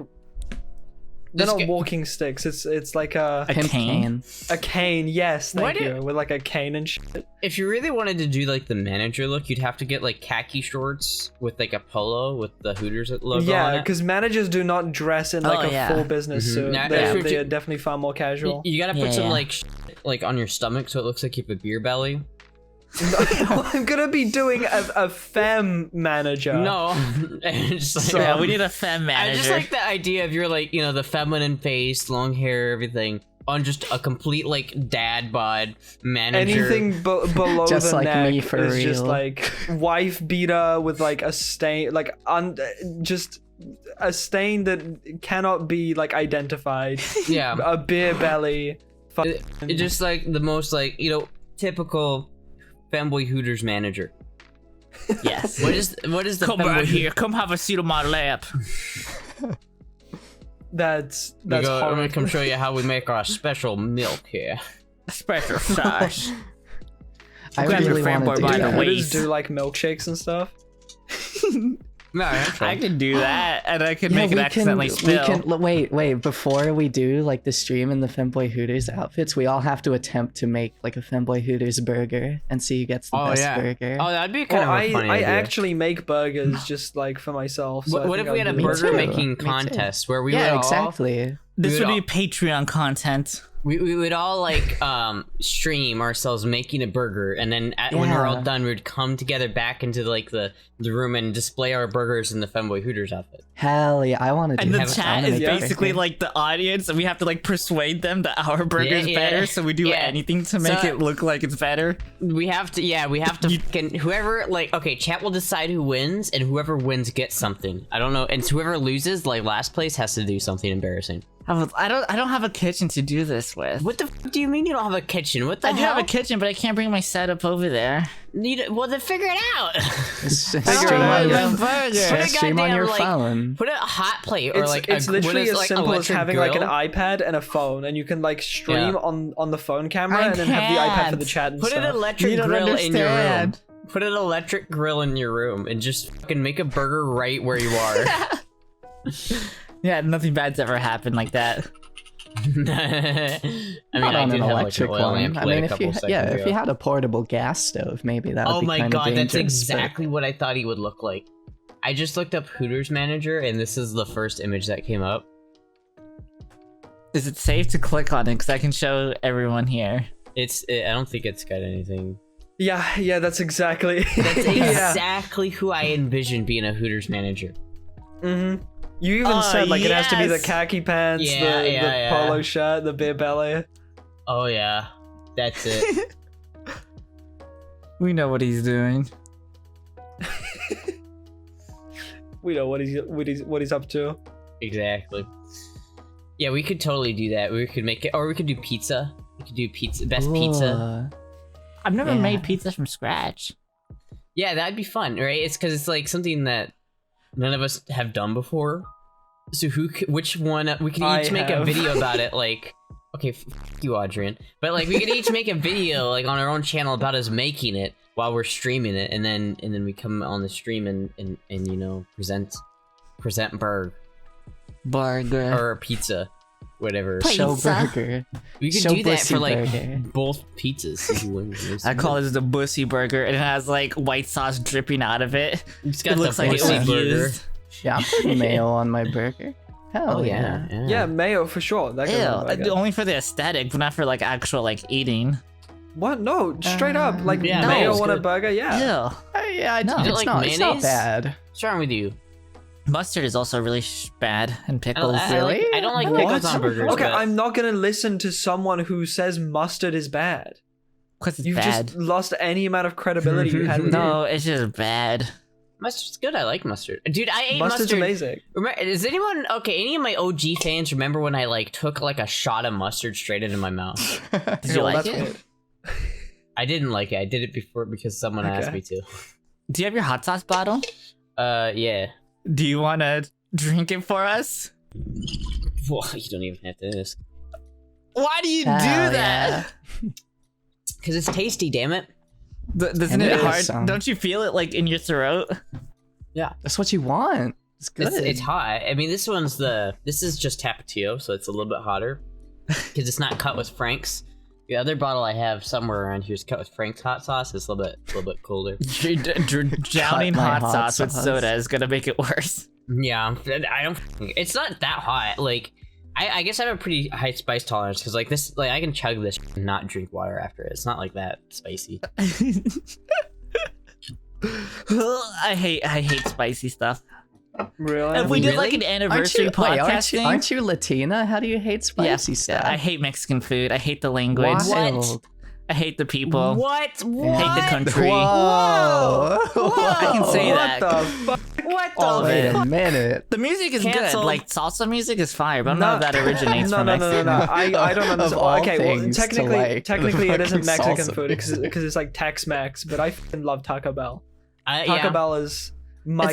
they're Just not get- walking sticks. It's like a Pimp cane? a cane. Yes, Why thank do- you. With like a cane and shit. If you really wanted to do like the manager look, you'd have to get like khaki shorts with like a polo with the Hooters logo on Yeah, it. because managers do not dress in like Oh, a yeah. full business Mhm. suit. Nah, They're, yeah. they are definitely far more casual. You gotta put Yeah, some yeah. like on your stomach so it looks like you have a beer belly. I'm gonna be doing a femme manager. No, It's just like- Yeah, we need a femme I manager. just like the idea of your like the feminine face, long hair, everything on just a complete like dad bod manager. Anything below Just the like neck me, for is just real. like wife beater with like a stain, like just a stain that cannot be like identified. Yeah, A beer belly. it's just like the most like typical Femboy Hooters manager. yes. What is the Come Femboy right here. Come have a seat on my lap. That's I'm gonna horrible. come show you how we make our special milk here. Special sauce. I Grab your really fanboy want to by do the that. waist. Do like milkshakes and stuff. No, I can do that, and I can Yeah, make it we accidentally spill. Wait, before we do like the stream in the Femboy Hooters outfits, we all have to attempt to make like a Femboy Hooters burger and see who gets the best burger. Oh, that'd be kind Well, of a funny I idea. actually make burgers just like for myself. So What I if think we had a I'd do Me burger too. making Me too. contest where we yeah, would exactly. This We would would be Patreon content. we would all like stream ourselves making a burger, and then when we're all Yeah. done, we'd come together back into like the room and display our burgers in the Femboy Hooters outfit. Hell yeah, I want to do And the that. I chat wanna is make a basically burger. like the audience, and we have to like persuade them that our burger is Yeah, better. So we do yeah. anything to make So- it look like it's better. We have to fucking whoever chat will decide who wins, and whoever wins gets something. I don't know, and whoever loses, like last place, has to do something embarrassing. I don't have a kitchen to do this with. What the do you mean you don't have a kitchen? What the I do hell? have a kitchen, but I can't bring my setup over there. Well, then figure it out. Just Oh, stream on your, my burger. just stream on goddamn, your like, phone. Put a hot plate or It's literally as simple as having like an eye. iPad and a phone, and you can like stream Yeah. on the phone camera I and then have the iPad for the can't. chat and Put an stuff. electric You don't grill in your room. understand. Put an electric grill in your room and just fucking make a burger right where you are. Yeah, nothing bad's ever happened like that. I mean, Not I on did an have, like, electric an oil lamp one. I lit mean, a if couple you seconds if ago. you had a portable gas stove, maybe that would Oh be my kind god, of that's dangerous. but- exactly what I thought he would look like. I just looked up Hooters manager, and this is the first image that came up. Is it safe to click on it? Because I can show everyone here. I don't think it's got anything. Yeah, that's exactly. That's exactly who I envisioned being a Hooters manager. Mm-hmm. You even said like it has to be the khaki pants, the polo shirt, the beer belly. Oh yeah, that's it. We know what he's doing. We know what he's up to. Exactly. Yeah, we could totally do that. We could make it, or we could do pizza. We could do pizza, best pizza. I've never made pizza from scratch. Yeah, that'd be fun, right? It's because it's like something that none of us have done before. So which one? We can each make a video about it. Like, okay, f you, Adrian. But like, we could each make a video like on our own channel about us making it while we're streaming it, and then we come on the stream and you know present burger or pizza, whatever. Show burger. We could do that for like both pizzas. I call it the bussy burger, and it has like white sauce dripping out of it. It's got it looks like it was used. Yeah, I'm putting mayo on my burger. Hell yeah. Yeah, mayo for sure. That only for the aesthetic, but not for like actual like eating. What? No, straight up, like mayo on a burger. Yeah. Yeah, no, it's not bad. What's wrong with you? Mustard is also really bad, and pickles. Really? I don't like pickles on burgers. Okay, I'm not gonna listen to someone who says mustard is bad. Because You've just lost any amount of credibility you had. No, it's just bad. Mustard's good. I like mustard. Dude, I ate mustard. Mustard's amazing. Remember, does anyone, any of my OG fans remember when I like took like a shot of mustard straight into my mouth? Did you like it? I didn't like it. I did it before because someone asked me to. Do you have your hot sauce bottle? Yeah. Do you want to drink it for us? Well, you don't even have to ask. Why do you do that? Because it's tasty, damn it. Doesn't it hard? Don't you feel it like in your throat? Yeah, that's what you want. It's good. It's hot. I mean, this is just Tapatio, so it's a little bit hotter because it's not cut with Frank's. The other bottle I have somewhere around here is cut with Frank's hot sauce. It's a little bit colder. Drowning hot sauce with soda is gonna make it worse. Yeah, I don't. It's not that hot. Like, I guess I have a pretty high spice tolerance because like this, like I can chug this and not drink water after it. It's not like that spicy. I hate spicy stuff. Really? If we did like an anniversary podcast, aren't you Latina? How do you hate spicy stuff? I hate Mexican food. I hate the language. What? I hate the people. What? I hate the country. Whoa. I can say that. What the fuck? What the Wait a minute. The music is Cancelled. good. Like salsa music is fire, but I don't know if that originates from Mexico. No. I don't understand. Okay, well, technically it isn't Mexican salsa food because it's like Tex-Mex, but I fucking love Taco Bell. Taco Bell is my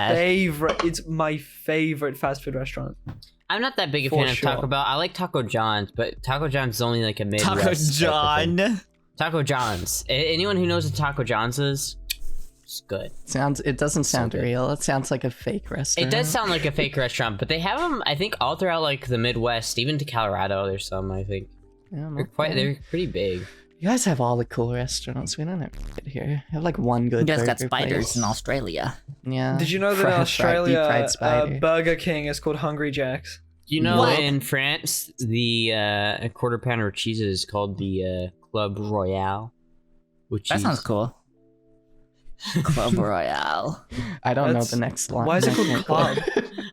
favorite. It's my favorite fast food restaurant. I'm not that big a fan of Taco Bell. I like Taco John's, but Taco John's is only like a Midwest. Taco John. Taco John's. Anyone who knows what Taco John's is, it's good. It doesn't sound real. It sounds like a fake restaurant. It does sound like a fake restaurant, but they have them, I think, all throughout like the Midwest, even to Colorado. There's some, I think. Yeah, they're pretty big. You guys have all the cool restaurants. We don't have shit here. I have like one good. You guys got spiders place in Australia. Yeah. Did you know that in Australia, Burger King is called Hungry Jack's? You know, in France, the quarter pounder cheese is called the Club Royale. That sounds cool. Club Royale. I don't know the next line. Why is it called Club?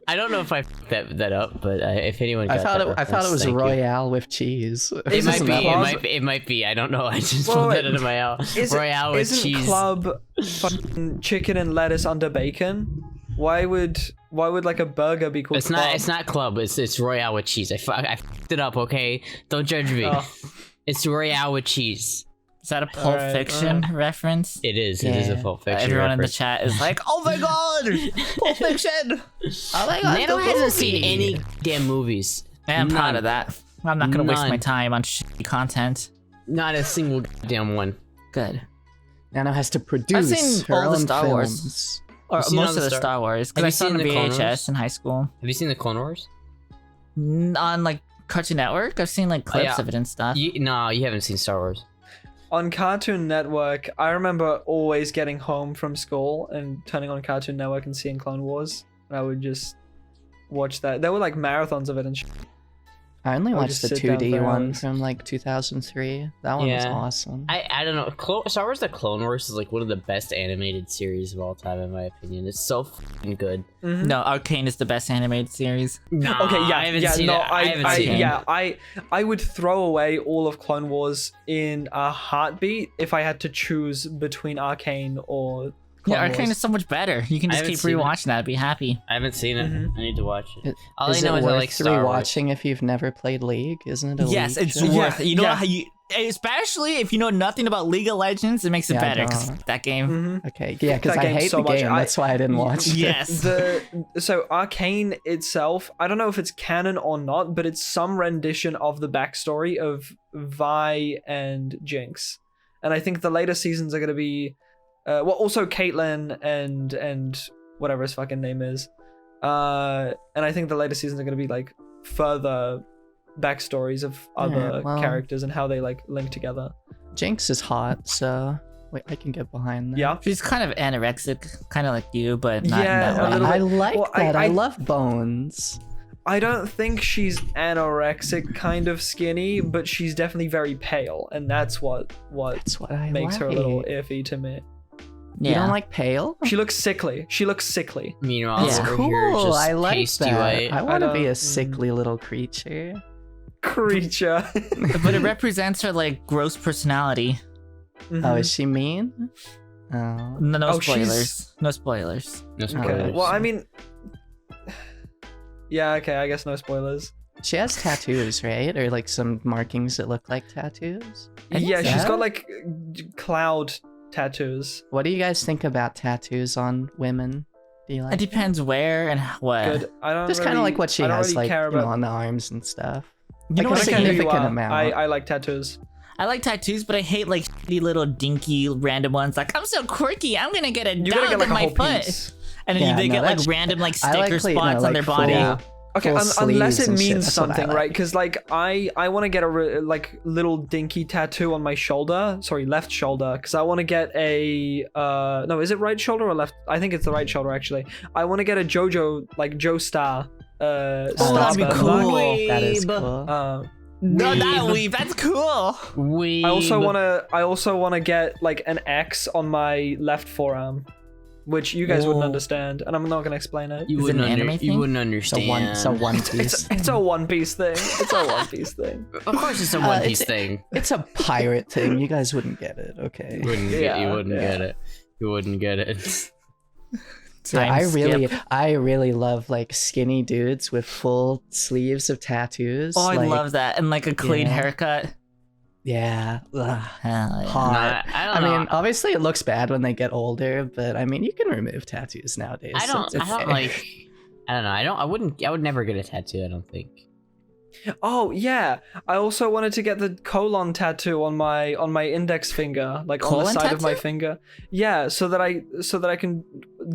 I don't know if I fucked that up, but if anyone got I thought it was Royale with cheese. It might be. I don't know. I just pulled that out of my mouth. Royale with cheese. Isn't Club fucking chicken and lettuce under bacon? Why would like a burger be called Club? It's not Club. It's Royale with cheese. I fucked it up. Okay, don't judge me. Oh. It's Royale with cheese. Is that a Pulp Fiction reference? It is. It is a Pulp Fiction Everyone reference. in the chat is like, oh my god! Pulp Fiction! Oh my god, Nano hasn't seen any damn movies. I'm proud of that. I'm not gonna waste my time on shitty content. Not a single damn one. Good. Nano has to produce I've seen her all the own Star films. Wars. Or most of the Star Wars. Because I saw it on VHS in high school. Have you seen the Clone Wars? On like Cartoon Network? I've seen like clips of it and stuff. No, you haven't seen Star Wars. On Cartoon Network, I remember always getting home from school and turning on Cartoon Network and seeing Clone Wars. And I would just watch that. There were like marathons of it and shit. I only I would watched the just sit down 2D for one hours. from like 2003. That one was Yeah. awesome. I don't know. Star Wars: The Clone Wars is like one of the best animated series of all time, in my opinion. It's so fucking good. Mhm. No, Arcane is the best animated series. Nah, Okay, yeah, I haven't yeah, seen no, it. I haven't seen it. yeah, I would throw away all of Clone Wars in a heartbeat if I had to choose between Arcane or Clone Yeah, Arcane Wars. is so much better. You can I just haven't keep seen it. rewatching that. Be happy. I haven't seen it. Mhm. I need to watch it. All Is I know it is I worth like Star Wars. rewatching if you've never played League? Isn't it a Yes, League it's show? worth it. You know Yeah. how you, especially if you know nothing about League of Legends, it makes it Yeah, I better because don't. that game. Mhm. Okay, yeah, because That I game's hate so the much. game. That's why I didn't watch it. Yes. So Arcane itself, I don't know if it's canon or not, but it's some rendition of the backstory of Vi and Jinx, and I think the later seasons are going to be, well, also Caitlyn and whatever his fucking name is, and I think the later seasons are going to be like further backstories of other well- characters and how they like link together. Jinx is hot, so wait, I can get behind that. Yeah. She's kind of anorexic, kind of like you, but not Yeah, in a that way. little I bit. like Well, that. I I- love bones. I don't think she's anorexic kind of skinny, but she's definitely very pale, and that's what That's what I makes like. her a little iffy to me. You Yeah. don't like pale? She looks sickly. She looks sickly. Meanwhile, Yeah. over here, Cool. just I like pasty that. white. I want to be don't- a sickly little creature. Creature. But it represents her like gross personality. Oh, Mhm. is she mean? Oh. No Oh, spoilers. No spoilers. No Okay. spoilers. Well, I mean, yeah. Okay. I guess no spoilers. She has tattoos, right? Or like some markings that look like tattoos. I think Yeah, she's so. got like cloud tattoos. What do you guys think about tattoos on women? Do you like It depends where and what. Good. I don't. Just really, kind of like what she I don't has, really like, care you know, about. on the arms and stuff. You Like know a what I I don't care who hate? you significant are. amount. I like tattoos. I like tattoos, but I hate like shitty little dinky random ones. Like I'm so quirky, I'm gonna get a You gotta dog get like in a my whole foot, piece. and then Yeah, they no, get like that's- random like I like sticker you know, spots on like their full- body. Yeah. Okay, full unless sleeves it and shit, means that's what I something, like. right? Because like I want to get a like little dinky tattoo on my shoulder. Sorry, left shoulder. Because I want to get a no, is it right shoulder or left? I think it's the right shoulder actually. I want to get a JoJo like Joestar Oh, star that'd be birthmark. cool. That is Weeb. cool. No, not Weeb. weave. That's cool. Weeb. I also wanna get like an X on my left forearm, which you guys wouldn't Whoa. understand, and I'm not gonna explain it. You Is it wouldn't, an anime you thing? wouldn't It's a understand. one piece. It's a One Piece thing. It's a One Piece thing. Of course, it's a One it's- Piece thing. It's a pirate thing. You guys wouldn't get it, okay? You wouldn't, Yeah, you wouldn't yeah. get it. You wouldn't get it. Yeah, Time I really love like skinny dudes with full sleeves of tattoos. Oh, I like, love that, and like a clean Yeah. haircut. Yeah. Ugh, Hell yeah. hot. Nah, I I don't know. mean, obviously it looks bad when they get older, but I mean, you can remove tattoos nowadays. I so don't. it's I don't okay. like. I don't know. I wouldn't. I would never get a tattoo. I don't think. Oh yeah, I also wanted to get the colon tattoo on my index finger, like on the Colon side of my tattoo? finger. Yeah, so that I can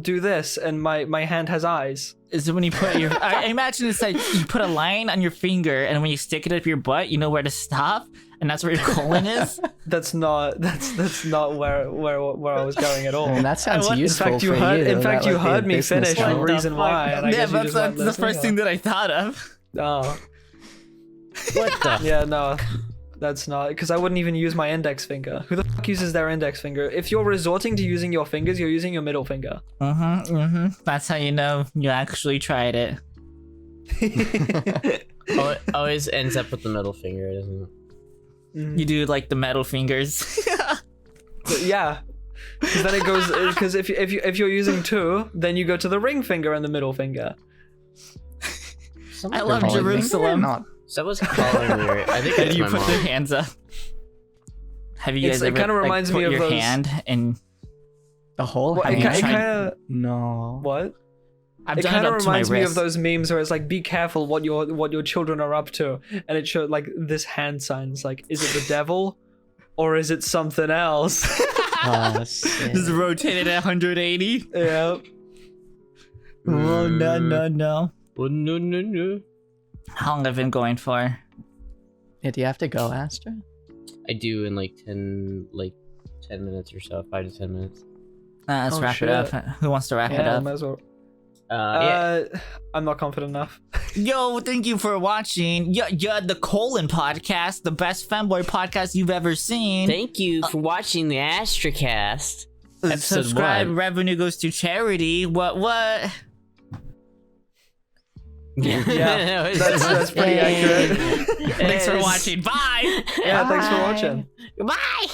do this, and my hand has eyes. Is it when you put your? I imagine it's like you put a line on your finger, and when you stick it up your butt, you know where to stop, and that's where your colon is. That's not where I was going at all. I mean, that sounds In useful in fact, you for heard. you. In fact, That you would be a heard me business finish the model. reason why. And I Yeah, guess you that's, just that's weren't the listening, first thing that I thought of. Oh, What the? yeah, no, that's not because I wouldn't even use my index finger. Who the fuck uses their index finger? If you're resorting to using your fingers, you're using your middle finger. That's how you know you actually tried it. Always ends up with the middle finger, doesn't it? Mm. You do like the metal fingers. But yeah, because then it goes. Because if you're using two, then you go to the ring finger and the middle finger. I love Calling finger or Jerusalem. not? Someone's calling me. I think And it's you my put mom. their hands up. Have you It's- guys it ever kinda like, reminds put me of your those- hand in? The whole Well, it hand? kind of No. what? I've It done kind it of up to my reminds me of wrist. those memes where it's like, "Be careful what your children are up to," and it showed like this hand signs. Like, is it the devil, or is it something else? Oh, shit. Just rotated at 180. Yeah. Oh no. Oh, no. How long have I been going for? Yeah, do you have to go, Astra? I do in like 10 minutes or so, 5 to 10 minutes. Let's Oh, wrap shit. it up. Who wants to wrap it Yeah, up? might as well. I'm not confident enough. Yo, thank you for watching. You're the Podcast, the best femboy podcast you've ever seen. Thank you for watching the Astracast. Subscribe, revenue goes to charity. What? Yeah, that's pretty accurate. Thanks for watching. Bye. Yeah, thanks for watching. Bye.